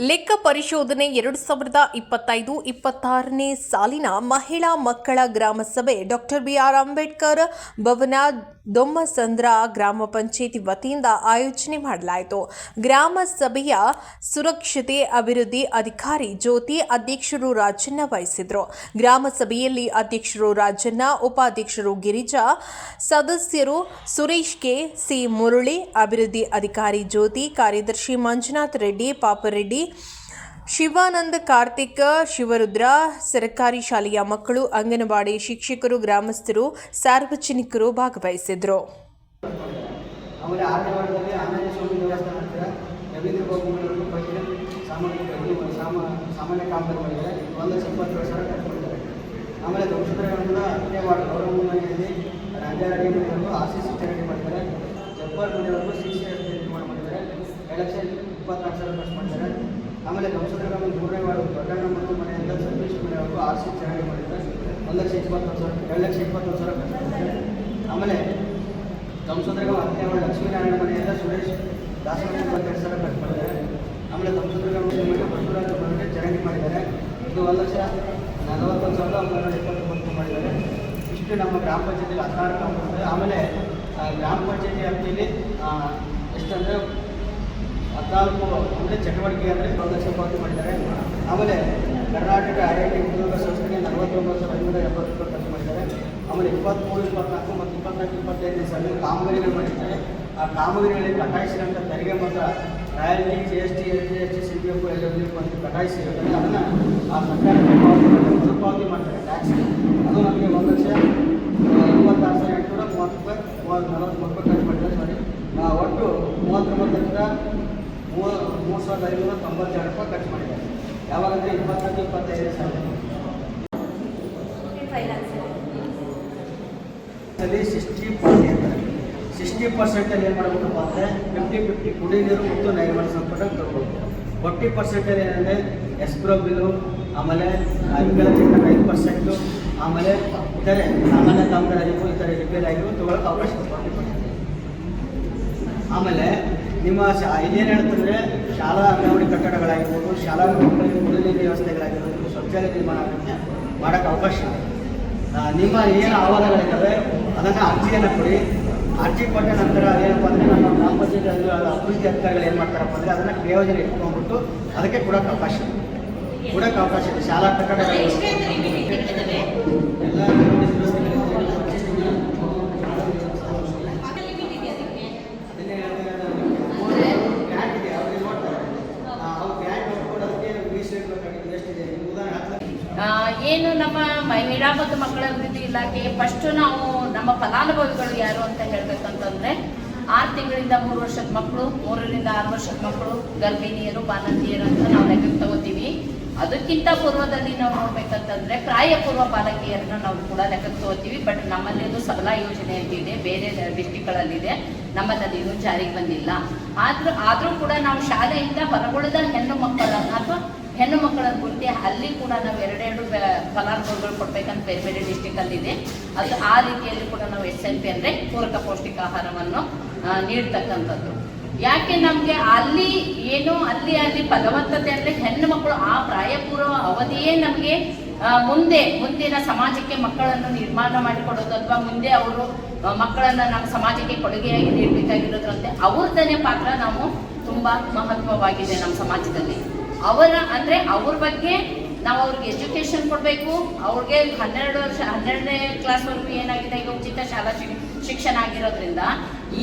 ಲೆಕ್ಕ ಪರಿಶೋಧನೆ 2025-26ನೇ ಸಾಲಿನ ಮಹಿಳಾ ಮಕ್ಕಳ ಗ್ರಾಮ ಸಭೆ ಡಾಕ್ಟರ್ ಬಿಆರ್ ಅಂಬೇಡ್ಕರ್ ಭವನ ದೊಮ್ಮಸಂದ್ರ ಗ್ರಾಮ ಪಂಚಾಯಿತಿ ವತಿಯಿಂದ ಆಯೋಜನೆ ಮಾಡಲಾಯಿತು. ಗ್ರಾಮ ಸಭೆಯ ಸುರಕ್ಷತೆ ಅಭಿವೃದ್ಧಿ ಅಧಿಕಾರಿ ಜ್ಯೋತಿ ಅಧ್ಯಕ್ಷರು ರಾಜಣ್ಣ ವಹಿಸಿದರು. ಗ್ರಾಮ ಸಭೆಯಲ್ಲಿ ಅಧ್ಯಕ್ಷರು ರಾಜಣ್ಣ, ಉಪಾಧ್ಯಕ್ಷರು ಗಿರಿಜಾ, ಸದಸ್ಯರು ಸುರೇಶ್ ಕೆ, ಸಿ ಮುರಳಿ, ಅಭಿವೃದ್ಧಿ ಅಧಿಕಾರಿ ಜ್ಯೋತಿ, ಕಾರ್ಯದರ್ಶಿ ಮಂಜುನಾಥ್ ರೆಡ್ಡಿ, ಪಾಪರೆಡ್ಡಿ, ಶಿವಾನಂದ, ಕಾರ್ತಿಕ್, ಶಿವರುದ್ರ, ಸರ್ಕಾರಿ ಶಾಲೆಯ ಮಕ್ಕಳು, ಅಂಗನವಾಡಿ ಶಿಕ್ಷಕರು, ಗ್ರಾಮಸ್ಥರು, ಸಾರ್ವಜನಿಕರು ಭಾಗವಹಿಸಿದರು. ಆಮೇಲೆ ಧರ್ಮಸ್ಥಳ ಮೂರನೇ ವಾರ್ಡ್ ದೊಡ್ಡಣ್ಣ ಮತ್ತು ಮನೆಯಿಂದ ಸತೀಶ್ ಮನೆಯವರು ಆರ್ಸಿ ಚೆನ್ನಾಗಿ ಮಾಡಿದ್ದಾರೆ. 1,21,000 ಖರ್ಚು ಮಾಡಿದ್ದಾರೆ. ಆಮೇಲೆ ಧರ್ಮಸ್ಥಳ 10ನೇ ವಾರ್ಡ್ ಲಕ್ಷ್ಮೀನಾರಾಯಣ ಮನೆಯಿಂದ ಸುರೇಶ್ ದಾಸವಾಳ 22,000 ಖರ್ಚು ಮಾಡಿದ್ದಾರೆ. ಆಮೇಲೆ ಧರ್ಮಸ್ಥಳ ಮನೆ ಬಸವರಾಜ ಮನೆಗೆ ಚೆನ್ನಾಗಿ ಮಾಡಿದ್ದಾರೆ. ಇದು 1,41,929 ಮಾಡಿದ್ದಾರೆ. ಇಷ್ಟು ನಮ್ಮ ಗ್ರಾಮ ಪಂಚಾಯತಿಯಲ್ಲಿ 16 ಕಾಮ ಮಾಡಿದ್ದಾರೆ. ಆಮೇಲೆ ಗ್ರಾಮ ಪಂಚಾಯತಿ ವ್ಯಾಪ್ತಿಯಲ್ಲಿ ಎಷ್ಟಂದರೆ 14 ಅಂದರೆ ಚಟುವಟಿಕೆ ಅಂದರೆ 1,00,000 ಪಾವತಿ ಮಾಡಿದ್ದಾರೆ. ಆಮೇಲೆ ಕರ್ನಾಟಕ IIT ಉದ್ಯೋಗ ಸಂಸ್ಥೆಗೆ 49,570 ಖರ್ಚು ಮಾಡಿದ್ದಾರೆ. ಆಮೇಲೆ 23, 24 ಮತ್ತು 24-25 ಸಾಲಿನ ಕಾಮಗಾರಿಗಳು ಮಾಡಿದ್ದಾರೆ. ಆ ಕಾಮಗಾರಿಗಳಲ್ಲಿ ಕಟಾಯಿಸಿದಂಥ ತೆರಿಗೆ ಮತ್ತು ರಾಯಲ್ಟಿ, GST, SGST, CPF ಮತ್ತು ಕಟಾಯಿಸಿರುತ್ತೆ. ಅದನ್ನು ಆ ಸರ್ಕಾರಕ್ಕೆ ಮರುಪಾವತಿ ಮಾಡ್ತಾರೆ ಟ್ಯಾಕ್ಸ್. ಅದು ನಮಗೆ 1,26,830 ಖರ್ಚು ಮಾಡಿದ್ದಾರೆ. ಒಟ್ಟು 39,3,592 ಖರ್ಚು ಮಾಡಿದ್ದಾರೆ. ಯಾವಾಗಂದರೆ 24-25 ಸಾಲ 60% ಅಂತಾರೆ. 60% ಏನು ಮಾಡಬೇಕಪ್ಪ ಅಂದರೆ 50-50 ಕುಡಿ ನೀರು ಮತ್ತು ನೈರ್ಮಲ್ಯ ಸಂಪರ್ಕ ತಗೋಬೇಕು. 40% ಏನಂದರೆ ಎಸ್ಕ್ರೋ ಬಿಲ್ಲು, ಆಮೇಲೆ ವಿಕಲಚೇತನ 5%, ಆಮೇಲೆ ಇತರೆ ಸಾಮಾನ್ಯ ಕಾಮಗಾರಿಗೂ ಇತರೆ ರಿಪೇರ್ ಆಗಿಗೂ ತಗೊಳ್ಳೋಕೆ ಅವಕಾಶ ಇದೆ 40%. ಆಮೇಲೆ ನಿಮ್ಮ ಇದೇನು ಹೇಳ್ತಂದರೆ ಶಾಲಾ ಅಂಗನವಾಡಿ ಕಟ್ಟಡಗಳಾಗಿರ್ಬೋದು, ಶಾಲಾ ಮಕ್ಕಳಿಗೆ ಕುಡಿಯುವ ವ್ಯವಸ್ಥೆಗಳಾಗಿರ್ಬೋದು, ಶೌಚಾಲಯ ನಿರ್ಮಾಣ ಮಾಡೋಕ್ಕೆ ಅವಕಾಶ ಇದೆ. ನಿಮ್ಮ ಏನು ಆಹ್ವಾನಗಳಿದ್ದಾವೆ ಅದನ್ನು ಅರ್ಜಿಯನ್ನು ಕೊಡಿ. ಅರ್ಜಿ ಕೊಟ್ಟ ನಂತರ ಏನಪ್ಪ ಅಂದರೆ ನಮ್ಮ ಗ್ರಾಮ ಪಂಚಾಯತ್ ಅಭಿವೃದ್ಧಿ ಅಧಿಕಾರಿಗಳು ಏನು ಮಾಡ್ತಾರಪ್ಪ ಅಂದರೆ ಅದನ್ನು ಪ್ರಯೋಜನ ಇಟ್ಕೊಂಡ್ಬಿಟ್ಟು ಅದಕ್ಕೆ ಕೊಡೋಕ್ಕೆ ಅವಕಾಶ ಇದೆ. ಶಾಲಾ ಕಟ್ಟಡಗಳು ಎಲ್ಲ ಏನು ನಮ್ಮ ಮಹಿಳಾ ಮತ್ತು ಮಕ್ಕಳ ಅಭಿವೃದ್ಧಿ ಇಲಾಖೆ ಫಸ್ಟು ನಾವು ನಮ್ಮ ಫಲಾನುಭವಿಗಳು ಯಾರು ಅಂತ ಹೇಳ್ಬೇಕಂತಂದರೆ 6 ತಿಂಗಳಿಂದ 3 ವರ್ಷದ ಮಕ್ಕಳು, 3ರಿಂದ 6 ವರ್ಷದ ಮಕ್ಕಳು, ಗರ್ಭಿಣಿಯರು, ಬಾಣಂತಿಯರು ಅಂತ ನಾವು ಲೆಕ್ಕಕ್ಕೆ ತಗೋತೀವಿ. ಅದಕ್ಕಿಂತ ಪೂರ್ವದಲ್ಲಿ ನಾವು ನೋಡ್ಬೇಕಂತಂದರೆ ಪ್ರಾಯಪೂರ್ವ ಬಾಲಕಿಯರನ್ನು ನಾವು ಕೂಡ ಲೆಕ್ಕಕ್ಕೆ ತಗೋತೀವಿ. ಬಟ್ ನಮ್ಮಲ್ಲಿ ಅದು ಸಬಲಾ ಯೋಜನೆ ಅಂತಿದೆ, ಬೇರೆ ಡಿಸ್ಟಿಕ್ಗಳಲ್ಲಿದೆ, ನಮ್ಮಲ್ಲಿ ಇನ್ನೂ ಜಾರಿಗೆ ಬಂದಿಲ್ಲ. ಆದರೂ ಕೂಡ ನಾವು ಶಾಲೆಯಿಂದ ಹೊರಗುಳಿದ ಹೆಣ್ಣು ಮಕ್ಕಳನ್ನು ಅಥವಾ ಹೆಣ್ಣು ಮಕ್ಕಳ ಗುರುತಿ ಅಲ್ಲಿ ಕೂಡ ನಾವು 2 ಫಲಾನುಭವಿಗಳು ಕೊಡ್ಬೇಕಂತ ಬೇರೆ ಡಿಸ್ಟಿಕಲ್ಲಿದೆ. ಅದು ಆ ರೀತಿಯಲ್ಲಿ ಕೂಡ ನಾವು SMP ಅಂದರೆ ಪೂರಕ ಪೌಷ್ಟಿಕಾಹಾರವನ್ನು ನೀಡ್ತಕ್ಕಂಥದ್ದು. ಯಾಕೆ ನಮಗೆ ಅಲ್ಲಿ ಫಲವತ್ತತೆ ಅಂದರೆ ಹೆಣ್ಣು ಮಕ್ಕಳು ಆ ಪ್ರಾಯಪೂರ್ವ ಅವಧಿಯೇ ನಮಗೆ ಮುಂದಿನ ಸಮಾಜಕ್ಕೆ ಮಕ್ಕಳನ್ನು ನಿರ್ಮಾಣ ಮಾಡಿಕೊಡೋದು ಅಥವಾ ಮುಂದೆ ಅವರು ಮಕ್ಕಳನ್ನು ನಮ್ಮ ಸಮಾಜಕ್ಕೆ ಕೊಡುಗೆಯಾಗಿ ನೀಡಬೇಕಾಗಿರೋದ್ರಂತೆ ಅವ್ರದನೇ ಪಾತ್ರ ನಾವು ತುಂಬ ಮಹತ್ವವಾಗಿದೆ ನಮ್ಮ ಸಮಾಜದಲ್ಲಿ. ಅವ್ರ ಬಗ್ಗೆ ನಾವು ಅವ್ರಿಗೆ ಎಜುಕೇಷನ್ ಕೊಡಬೇಕು. ಅವ್ರಿಗೆ 12ನೇ ಕ್ಲಾಸ್ವರೆಗೂ ಏನಾಗಿದೆ ಈಗ ಉಚಿತ ಶಾಲಾ ಶಿಕ್ಷಣ ಆಗಿರೋದ್ರಿಂದ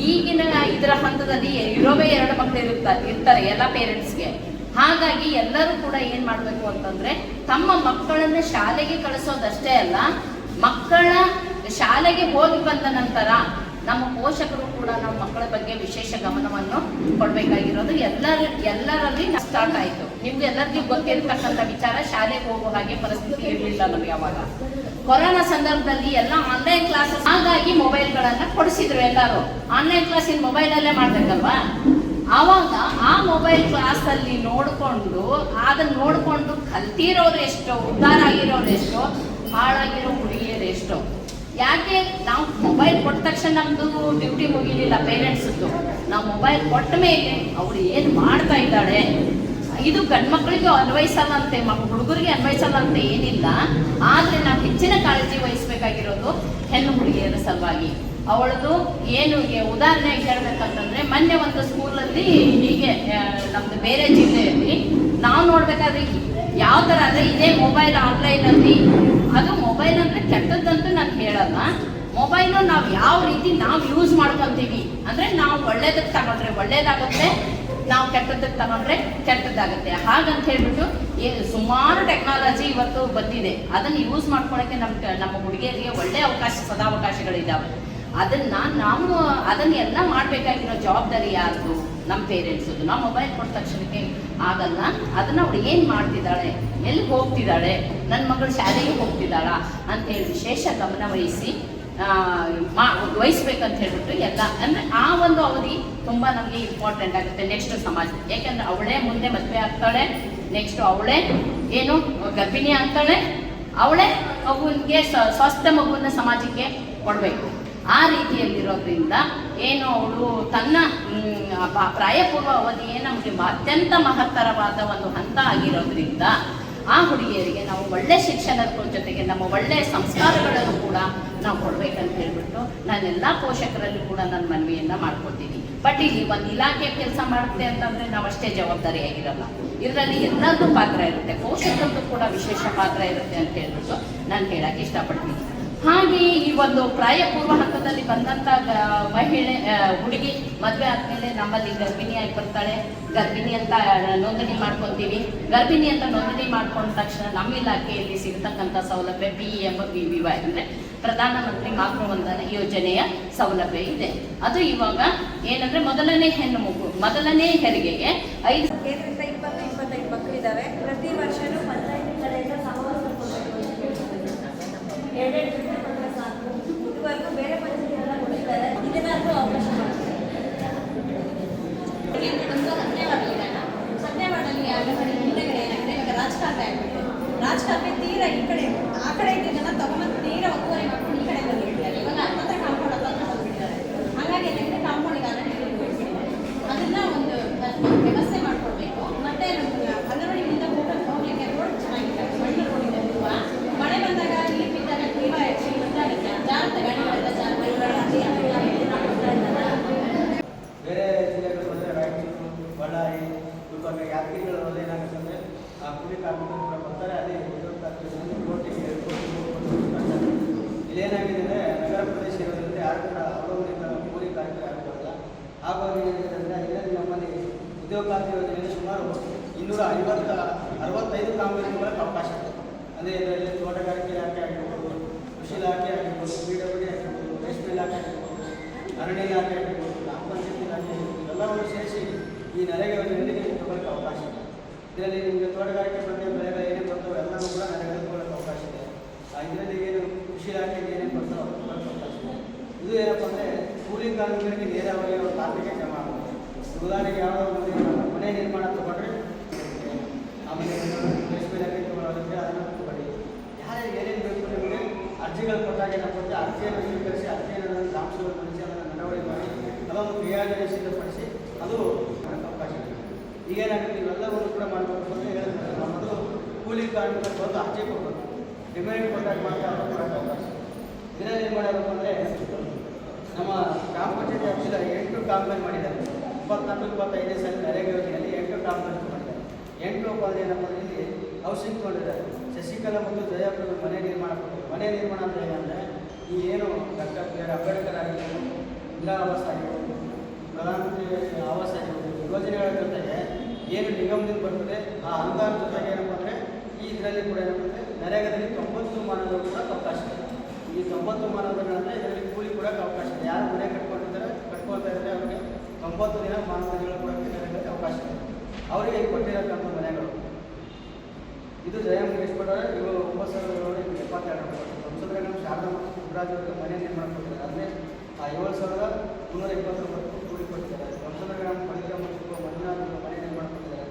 ಈಗಿನ ಇದರ ಹಂತದಲ್ಲಿ ಇರೋವೇ 2 ಮಕ್ಕಳು ಇರ್ತಾರೆ ಎಲ್ಲ ಪೇರೆಂಟ್ಸ್ಗೆ. ಹಾಗಾಗಿ ಎಲ್ಲರೂ ಕೂಡ ಏನು ಮಾಡಬೇಕು ಅಂತಂದರೆ ತಮ್ಮ ಮಕ್ಕಳನ್ನು ಶಾಲೆಗೆ ಕಳಿಸೋದಷ್ಟೇ ಅಲ್ಲ, ಮಕ್ಕಳ ಶಾಲೆಗೆ ಹೋಗಿ ಬಂದ ನಂತರ ನಮ್ಮ ಪೋಷಕರು ಕೂಡ ನಮ್ಮ ಮಕ್ಕಳ ಬಗ್ಗೆ ವಿಶೇಷ ಗಮನವನ್ನು ಕೊಡಬೇಕಾಗಿರೋದು ಎಲ್ಲರಲ್ಲಿ ಸ್ಟಾರ್ಟ್ ಆಯಿತು. ನಿಮ್ಗೆ ಎಲ್ಲರಿಗೂ ಗೊತ್ತಿರತಕ್ಕಂಥ ವಿಚಾರ, ಶಾಲೆಗೆ ಹೋಗೋ ಹಾಗೆ ಪರಿಸ್ಥಿತಿ ಇರಲಿಲ್ಲ ನಮಗೆ ಅವಾಗ. ಕೊರೋನಾ ಸಂದರ್ಭದಲ್ಲಿ ಎಲ್ಲ ಆನ್ಲೈನ್ ಕ್ಲಾಸಸ್, ಹಾಗಾಗಿ ಮೊಬೈಲ್ಗಳನ್ನು ಕೊಡಿಸಿದ್ರು. ಎಲ್ಲರೂ ಆನ್ಲೈನ್ ಕ್ಲಾಸಿನ ಮೊಬೈಲಲ್ಲೇ ಮಾಡಬೇಕಲ್ವಾ. ಆವಾಗ ಆ ಮೊಬೈಲ್ ಕ್ಲಾಸಲ್ಲಿ ಅದನ್ನು ನೋಡಿಕೊಂಡು ಕಲ್ತಿರೋರು ಎಷ್ಟೋ, ಉದ್ಧಾರ ಆಗಿರೋರು ಎಷ್ಟೋ, ಹಾಳಾಗಿರೋ ಹುಡುಗಿಯರು ಎಷ್ಟೋ. ಯಾಕೆ ನಾವು ಮೊಬೈಲ್ ಕೊಟ್ಟ ತಕ್ಷಣ ನಮ್ಮದು ಡ್ಯೂಟಿ ಮುಗಿಲಿಲ್ಲ ಪೇರೆಂಟ್ಸ್ದು. ನಾವು ಮೊಬೈಲ್ ಕೊಟ್ಟ ಮೇಲೆ ಅವಳು ಏನು ಮಾಡ್ತಾ ಇದ್ದಾಳೆ, ಇದು ಗಂಡು ಮಕ್ಕಳಿಗೆ ಅನ್ವಯಿಸಲ್ಲಂತೆ, ಹುಡುಗರಿಗೆ ಅನ್ವಯಿಸಲ್ಲ ಅಂತ ಏನಿಲ್ಲ. ಆದರೆ ನಾವು ಹೆಚ್ಚಿನ ಕಾಳಜಿ ವಹಿಸಬೇಕಾಗಿರೋದು ಹೆಣ್ಣು ಹುಡುಗಿಯರ ಸಲುವಾಗಿ. ಅವಳದು ಏನು ಉದಾಹರಣೆ ಹೇಳ್ಬೇಕಂತಂದ್ರೆ, ಮೊನ್ನೆ ಒಂದು ಸ್ಕೂಲಲ್ಲಿ ಹೀಗೆ ನಮ್ದು ಬೇರೆ ಜಿಲ್ಲೆಯಲ್ಲಿ ನಾವು ನೋಡ್ಬೇಕಾದ್ರೆ ಯಾವ ಥರ ಅಂದರೆ, ಇದೇ ಮೊಬೈಲ್ ಆನ್ಲೈನಲ್ಲಿ, ಅದು ಮೊಬೈಲ್ ಅಂದರೆ ಕೆಟ್ಟದ್ದಂತೂ ನಾನು ಹೇಳಲ್ಲ. ಮೊಬೈಲು ನಾವು ಯಾವ ರೀತಿ ನಾವು ಯೂಸ್ ಮಾಡ್ಕೊತೀವಿ ಅಂದರೆ, ನಾವು ಒಳ್ಳೇದಕ್ಕೆ ತಗೊಂಡ್ರೆ ಒಳ್ಳೇದಾಗುತ್ತೆ, ನಾವು ಕೆಟ್ಟದಕ್ಕೆ ತಗೊಂಡ್ರೆ ಕೆಟ್ಟದ್ದಾಗುತ್ತೆ. ಹಾಗಂತ ಹೇಳ್ಬಿಟ್ಟು ಸುಮಾರು ಟೆಕ್ನಾಲಜಿ ಇವತ್ತು ಬಂದಿದೆ. ಅದನ್ನು ಯೂಸ್ ಮಾಡ್ಕೊಳ್ಳೋಕ್ಕೆ ನಮ್ಮ ಹುಡುಗಿಯರಿಗೆ ಒಳ್ಳೆಯ ಸದಾವಕಾಶಗಳಿದ್ದಾವೆ. ನಾವು ಅದನ್ನೆಲ್ಲ ಮಾಡಬೇಕಾಗಿರೋ ಜವಾಬ್ದಾರಿ ಯಾರ್ದು? ನಮ್ಮ ಪೇರೆಂಟ್ಸದು. ನಾವು ಮೊಬೈಲ್ ಕೊಟ್ಟ ತಕ್ಷಣಕ್ಕೆ ಆಗಲ್ಲ. ಅದನ್ನು ಅವಳು ಏನು ಮಾಡ್ತಿದ್ದಾಳೆ, ಎಲ್ಲಿ ಹೋಗ್ತಿದ್ದಾಳೆ, ನನ್ನ ಮಗಳು ಶಾಲೆಗೆ ಹೋಗ್ತಿದ್ದಾಳಾ ಅಂತೇಳಿ ವಿಶೇಷ ಗಮನ ವಹಿಸ್ಬೇಕಂತ ಹೇಳ್ಬಿಟ್ಟು ಎಲ್ಲ ಅಂದರೆ ಆ ಒಂದು ಅವಧಿ ತುಂಬ ನಮಗೆ ಇಂಪಾರ್ಟೆಂಟ್ ಆಗುತ್ತೆ ನೆಕ್ಸ್ಟ್ ಸಮಾಜ. ಯಾಕೆಂದರೆ ಅವಳೇ ಮುಂದೆ ಮದುವೆ ಆಗ್ತಾಳೆ, ನೆಕ್ಸ್ಟ್ ಅವಳೇ ಏನು ಗರ್ಭಿಣಿ ಆಗ್ತಾಳೆ, ಅವಳೇ ಮಗುವಿಗೆ ಸ್ವಸ್ಥ ಮಗುವಿನ ಸಮಾಜಕ್ಕೆ ಕೊಡಬೇಕು. ಆ ರೀತಿಯಲ್ಲಿರೋದ್ರಿಂದ ಏನು ಅವಳು ತನ್ನ ಪ್ರಾಯಪೂರ್ವ ಅವಧಿಯೇ ನಮಗೆ ಅತ್ಯಂತ ಮಹತ್ತರವಾದ ಒಂದು ಹಂತ ಆಗಿರೋದ್ರಿಂದ ಆ ಹುಡುಗಿಯರಿಗೆ ನಾವು ಒಳ್ಳೆ ಶಿಕ್ಷಣದ ಜೊತೆಗೆ ನಮ್ಮ ಒಳ್ಳೆಯ ಸಂಸ್ಕಾರಗಳನ್ನು ಕೂಡ ನಾವು ಕೊಡ್ಬೇಕಂತ ಹೇಳ್ಬಿಟ್ಟು ನಾನೆಲ್ಲ ಪೋಷಕರಲ್ಲಿ ಕೂಡ ನನ್ನ ಮನವಿಯನ್ನು ಮಾಡ್ಕೊತೀನಿ. ಬಟ್ ಇಲ್ಲಿ ಒಂದು ಇಲಾಖೆ ಕೆಲಸ ಮಾಡುತ್ತೆ ಅಂತಂದರೆ ನಾವು ಅಷ್ಟೇ ಜವಾಬ್ದಾರಿಯಾಗಿರಲ್ಲ. ಇದರಲ್ಲಿ ಎಲ್ಲರದ್ದು ಪಾತ್ರ ಇರುತ್ತೆ, ಪೋಷಕರದ್ದು ಕೂಡ ವಿಶೇಷ ಪಾತ್ರ ಇರುತ್ತೆ ಅಂತ ಹೇಳ್ಬಿಟ್ಟು ನಾನು ಹೇಳಕ್ಕೆ ಇಷ್ಟಪಡ್ತೀನಿ. ಹಾಗೆ ಈ ಒಂದು ಪ್ರಾಯಪೂರ್ವ ಹಂತದಲ್ಲಿ ಬಂದಂಥ ಹುಡುಗಿ ಮದುವೆ ಆದಮೇಲೆ ನಮ್ಮಲ್ಲಿ ಗರ್ಭಿಣಿಯಾಗಿ ಬರ್ತಾಳೆ. ಗರ್ಭಿಣಿ ಅಂತ ನೋಂದಣಿ ಮಾಡ್ಕೊತೀವಿ. ಗರ್ಭಿಣಿ ಅಂತ ನೋಂದಣಿ ಮಾಡ್ಕೊಂಡ ತಕ್ಷಣ ನಮ್ಮ ಇಲಾಖೆಯಲ್ಲಿ ಸಿಗ್ತಕ್ಕಂಥ ಸೌಲಭ್ಯ PMVY ಅಂದರೆ ಪ್ರಧಾನಮಂತ್ರಿ ಮಾತೃವಂದನಾ ಯೋಜನೆಯ ಸೌಲಭ್ಯ ಇದೆ. ಅದು ಇವಾಗ ಏನಂದರೆ ಮೊದಲನೇ ಹೆರಿಗೆಗೆ 25 ಮಕ್ಕಳಿದ್ದಾವೆ. ಪ್ರತಿ ವರ್ಷನೂ ಪಂಚಾಯತಿ ಕಡೆಯಿಂದ ಸಹವಾಸ ಇದುವರೆಗೂ ಬೇರೆ ಪಂಚಾಯತಿ ಎಲ್ಲ ಕೊಟ್ಟಿದ್ದಾರೆ. ಇದನ್ನಾದ್ರೂ ಅವಕಾಶ ಮಾಡ್ತಾರೆ. ಸತ್ಯವಾಡಲ್ಲಿ ಹಿಂದೆಗಡೆ ಏನಾಗಿದೆ, ಇವಾಗ ರಾಜಕಾರ್ಪೆ ಆಗ್ಬಿಟ್ಟು ರಾಜಕಾರ್ಪೆ ತೀರಾ ಈ ಕಡೆ ಆ ಕಡೆ ಇದ್ದದನ್ನ ತಗೊಂಡು ತೀರಾ ಒತ್ತುವರಿ ಮಾಡ್ಕೊಂಡು ಈ ಕಡೆ ಬಂದುಬಿಟ್ಟಿದ್ದಾರೆ. ಇವಾಗ ಹತ್ತತ್ರ ಕಾಂಪೌಂಡ್ ಹತ್ತತ್ರ ಬಂದುಬಿಟ್ಟಿದ್ದಾರೆ. ಹಾಗಾಗಿ ಏನಾಗಿದೆ, ಕಾಂಪೌಂಡಿಗೆ ಅದನ್ನು ಬಿಟ್ಬಿಟ್ಟಿದ್ದಾರೆ. ಅದನ್ನ ಒಂದು ವ್ಯವಸ್ಥೆ ಮಾಡ್ಕೊಡ್ಬೇಕು. ಮತ್ತೆ ಅಂಗನವಾಡಿಯಿಂದ ಹೋಗ್ಲಿಕ್ಕೆ ರೋಡ್ ಚೆನ್ನಾಗಿದೆ, ಮಣ್ಣು ರೋಡ್ ಇದೆ. ಮಳೆ ಬಂದಾಗ ನೀರು ಬಿದ್ದಾಗ ಜಾಗ್ರತೆ ಗಾಡಿಗಳೆಲ್ಲ ಬೇರೆ ಜಿಲ್ಲೆಗಳು ಬಂದರೆ ರಾಯಚೂರು, ಬಳ್ಳಾರಿ, ಗುಲ್ಬರ್ಗ, ಯಾದಗಿರಿಗಳಲ್ಲಿ ಏನಾಗುತ್ತೆ ಅಂದರೆ ಕೂಲಿ ಕಾರ್ಮಿಕರು ಕೂಡ ಬರ್ತಾರೆ. ಅದೇ ಕೋಟಿಗೆ ಇಲ್ಲೇನಾಗಿದೆ ಅಂದರೆ ನಗರ ಪ್ರದೇಶ ಇರೋದ್ರಿಂದ ಯಾರು ಕೂಡ ಅವಲಂಬನೆಯಿಂದ ಕೂಲಿ ಕಾರ್ಮಿಕರು ಯಾರು ಬರಲ್ಲ. ಹಾಗಾಗಿ ಏನಾಗಿದೆ ಅಂದರೆ ಇದರಲ್ಲಿ ನಮ್ಮಲ್ಲಿ ಉದ್ಯೋಗ ಖಾತ್ರಿ ಯೋಜನೆಯಲ್ಲಿ ಸುಮಾರು 265 ಕಾಮಗಾರಿಗಳಿಗೆ ಅವಕಾಶ ಇದೆ. ಅಂದರೆ ಇದರಲ್ಲಿ ತೋಟಗಾರಿಕೆ ಇಲಾಖೆ ಆಗಿರ್ಬೋದು, ಕೃಷಿ ಇಲಾಖೆ ಆಗಿರ್ಬೋದು, PWD ಆಗಿರ್ಬೋದು, ರೇಷ್ಮೆ ಇಲಾಖೆ ಆಗಿರ್ಬೋದು, ಅರಣ್ಯ ಇಲಾಖೆ ಆಗಿರ್ಬೋದು, ಗ್ರಾಮ ಪಂಚಾಯತ್ ಇಲಾಖೆ ಎಲ್ಲವನ್ನು ಸೇರಿಸಿ ಈ ನರೇಗಾ ಯೋಜನೆಯಲ್ಲಿ ನೀವು ತಗೊಳ್ಳೋಕ್ಕೆ ಅವಕಾಶ ಇದೆ. ಇದರಲ್ಲಿ ನಿಮಗೆ ತೋಟಗಾರಿಕೆ ಬಂದ ಬೆಳೆಗಳು ಏನೇನು ಬರ್ತವೆ ಎಲ್ಲವೂ ಕೂಡ ನರೇಗಾದಲ್ಲಿ ತಗೊಳ್ಳೋಕ್ಕೆ ಅವಕಾಶ ಇದೆ. ಇದರಲ್ಲಿ ಏನು ಕೃಷಿ ಇಲಾಖೆಗೆ ಏನೇನು ಬರ್ತವೆ ಅದು ತಗೊಳ್ಳೋಕ್ಕೆ ಅವಕಾಶ ಇದೆ. ಇದು ಏನಪ್ಪ ಅಂದರೆ ಕೂಲಿ ಕಾರ್ಮಿಕರಿಗೆ ನೇರವಾಗಿ ಅವರ ಖಾತೆಗೆ ಜಮಾ ಆಗುತ್ತೆ. ಉದಾಹರಣೆಗೆ ಯಾವುದೋ ಮನೆ ನಿರ್ಮಾಣ ತಗೊಂಡ್ರೆ ಆಮೇಲೆ ರೇಷ್ಮೆ ಇಲಾಖೆ ತಗೊಳ್ಳೋದಕ್ಕೆ ಅದನ್ನು ತಗೊಳ್ಳಿ. ಯಾರಿಗೆ ಏನೇನು ಬೇಕು ನಿಮಗೆ ಅರ್ಜಿಗಳು ಕೊಟ್ಟಾಗ ಏನಾಗುತ್ತೆ, ಅರ್ಜಿಯನ್ನು ಸ್ವೀಕರಿಸಿ ಅರ್ಜಿಯನ್ನು ಸಾಂಶಗಳು ಪಡಿಸಿ ಅದನ್ನು ನಡವಳಿಕೆ ಮಾಡಿ ಅದೊಂದು ಕ್ರಿಯಾಜನೆ ಸಿದ್ಧಪಡಿಸಿ ಅದು ಅವಕಾಶ ಇದೆ. ಈಗೇನಾಗುತ್ತೆ, ಇವೆಲ್ಲವನ್ನು ಕೂಡ ಮಾಡಬೇಕು ಅಂತ ಹೇಳ್ತಾರೆ. ನಾವು ಮೊದಲು ಕೂಲಿ ಕಾರ್ಮಿಕರು ಬಂದು ಅರ್ಜಿ ಕೊಡಬೇಕು, ಡಿಮ್ಯಾಂಡ್ ಕೊಟ್ಟಾಗ ಮಾತ್ರ ಅದು ಕೊಡೋಕ್ಕೆ ಅವಕಾಶ. ಇದರಲ್ಲಿ ಏನು ಮಾಡಬೇಕು ಅಂದರೆ ನಮ್ಮ ಗ್ರಾಮ ಪಂಚಾಯತಿ ಆಫೀಸಲ್ಲಿ 8 ಕಾಮಗಾರಿ ಮಾಡಿದ್ದಾರೆ. 24-25 ಸಾಲ ನರೇಗಾ ಯೋಜನೆಯಲ್ಲಿ 8 ಕಾಮಗಾರಿ ಮಾಡಿದ್ದಾರೆ. 8 ಉಪಾಧಿ ಏನಪ್ಪ ಅಂದರೆ ಇಲ್ಲಿ ಹೌಸಿಂಗ್ ತೊಗೊಂಡಿದ್ದಾರೆ. ಶಶಿಕಲಾ ಮತ್ತು ಜಯಪ್ರಭು ಮನೆ ನಿರ್ಮಾಣ ಕೊಟ್ಟಿದ್ದಾರೆ. ಮನೆ ನಿರ್ಮಾಣ ಅಂತ ಏನಂದರೆ ಈ ಏನು ಡಾಕ್ಟರ್ B.R. ಅಂಬೇಡ್ಕರ್ ಆಗಿರ್ಬೋದು, ಇಂದಿರಾ ಆವಾಸ ಆಗಿರ್ಬೋದು, ಪ್ರಧಾನಮಂತ್ರಿ ಆವಾಸ ಆಗಿರ್ಬೋದು, ಯೋಜನೆಗಳ ಜೊತೆಗೆ ಏನು ನಿಗಮದಿಂದ ಬರ್ತದೆ ಆ ಅನುದಾನ ಜೊತೆಗೆ ಏನಪ್ಪ ಅಂದರೆ ಈ ಇದರಲ್ಲಿ ಕೂಡ ಏನಪ್ಪ ಅಂದರೆ ನರೇಗಾದಲ್ಲಿ 90 ಮಾನವರು ಕೂಡ ಅವಕಾಶ ಇದೆ. ಈ 90 ಮಾನವರುಗಳಂದರೆ ಇದರಲ್ಲಿ ಕೂಲಿ ಕೂಡ ಅವಕಾಶ ಇದೆ. ಯಾರು ಮನೆ ಕಟ್ಕೊಳ್ತಾ ಇದ್ದಾರೆ ಅವರಿಗೆ 90 ದಿನ ಮಾನವಗಳು ಕೂಡ ನರೇಗಾದಲ್ಲಿ ಅವಕಾಶ ಇದೆ. ಅವರಿಗೆ ಕೊಟ್ಟಿರತಕ್ಕಂಥ ಮನೆಗಳು ಇದು ಜಯಮಂಗೇಶ್ ಕೊಟ್ಟರೆ ಇವರು 9,772 ಸಂಸದರ ಶಾರದಾ ಮತ್ತು ಗುರುರಾಜ್ ಅವರಿಗೆ ಮನೆ ನಿರ್ಮಾಣ ಕೊಟ್ಟಿದ್ದಾರೆ. ಅಂದರೆ 7,329 ಕೂಲಿ ಕೊಟ್ಟಿದ್ದಾರೆ. ಸಂಸದರ ಗ್ರಾಮ ಪಡಿತರ ಮತ್ತು ಮಂಜುನಾಥ್ ಮನೆ ನಿರ್ಮಾಣ ಕೊಟ್ಟಿದ್ದಾರೆ.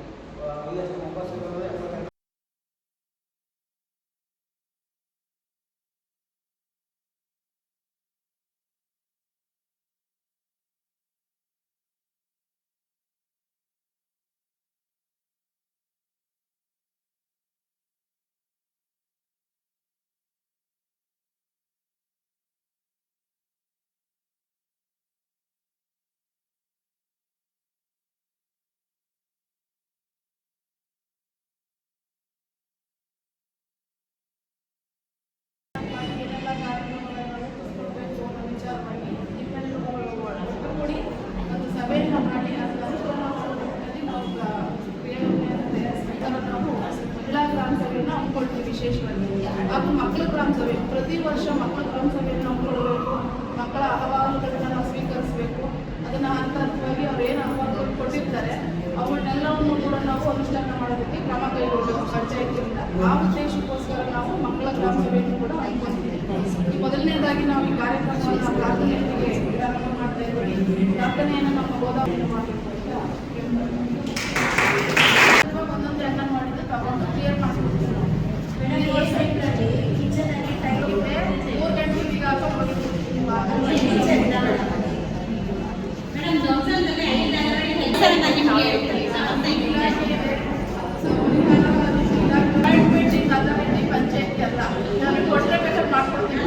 ಒಂದಷ್ಟು 9,772 ವಿಶೇಷವಾಗಿ. ಹಾಗೂ ಮಕ್ಕಳ ಗ್ರಾಮ ಸಭೆ, ಪ್ರತಿ ವರ್ಷ ಮಕ್ಕಳ ಗ್ರಾಮ ಸಭೆಯನ್ನು ನಾವು ಕೊಡಬೇಕು. ಮಕ್ಕಳ ಅಹವಾಲುಗಳನ್ನ ನಾವು ಸ್ವೀಕರಿಸಬೇಕು. ಅದನ್ನು ಹಂತ ಹಂತವಾಗಿ ಅವ್ರು ಏನು ಅಹವಾಲುಗಳು ಕೊಟ್ಟಿರ್ತಾರೆ ಅವನ್ನೆಲ್ಲವನ್ನು ಕೂಡ ನಾವು ಅನುಷ್ಠಾನ ಮಾಡೋದಕ್ಕೆ ಕ್ರಮ ಕೈಗೊಳ್ಳಬೇಕು ಪಂಚಾಯತಿಯಿಂದ. ಆ ಉದ್ದೇಶಕ್ಕೋಸ್ಕರ ನಾವು ಮಕ್ಕಳ ಗ್ರಾಮ ಸಭೆಯನ್ನು ಕೂಡ ಹಮ್ಮಿಕೊಂಡಿದ್ದೀವಿ. ಮೊದಲನೇದಾಗಿ ನಾವು ಈ ಕಾರ್ಯಕ್ರಮವನ್ನು ಪ್ರಾರ್ಥನೆಯೊಂದಿಗೆ ಪ್ರಾರಂಭ ಮಾಡ್ತಾ ಇದ್ದೀವಿ. ಪ್ರಾರ್ಥನೆಯನ್ನು ನಮ್ಮ ಗೋದಾವರಿಯನ್ನು ಮಾಡಬೇಕು ಅಂತ ಒಂದೊಂದು ಅಂಗನವಾಡಿಯಿಂದ ತಗೊಂಡು ಕ್ಲಿಯರ್ ಮಾಡಿಸ್ಕೊಡ್ತೀವಿ ನಾವು. 3 ಗಂಟೆಗೆ ಈಗ ಪಂಚಾಯತಿ ಅಲ್ಲ, ನಾವು ಕೊಟ್ಟರೆ ಬೇಕಾದ್ರೆ ಮಾಡ್ಕೊಡ್ತೀವಿ.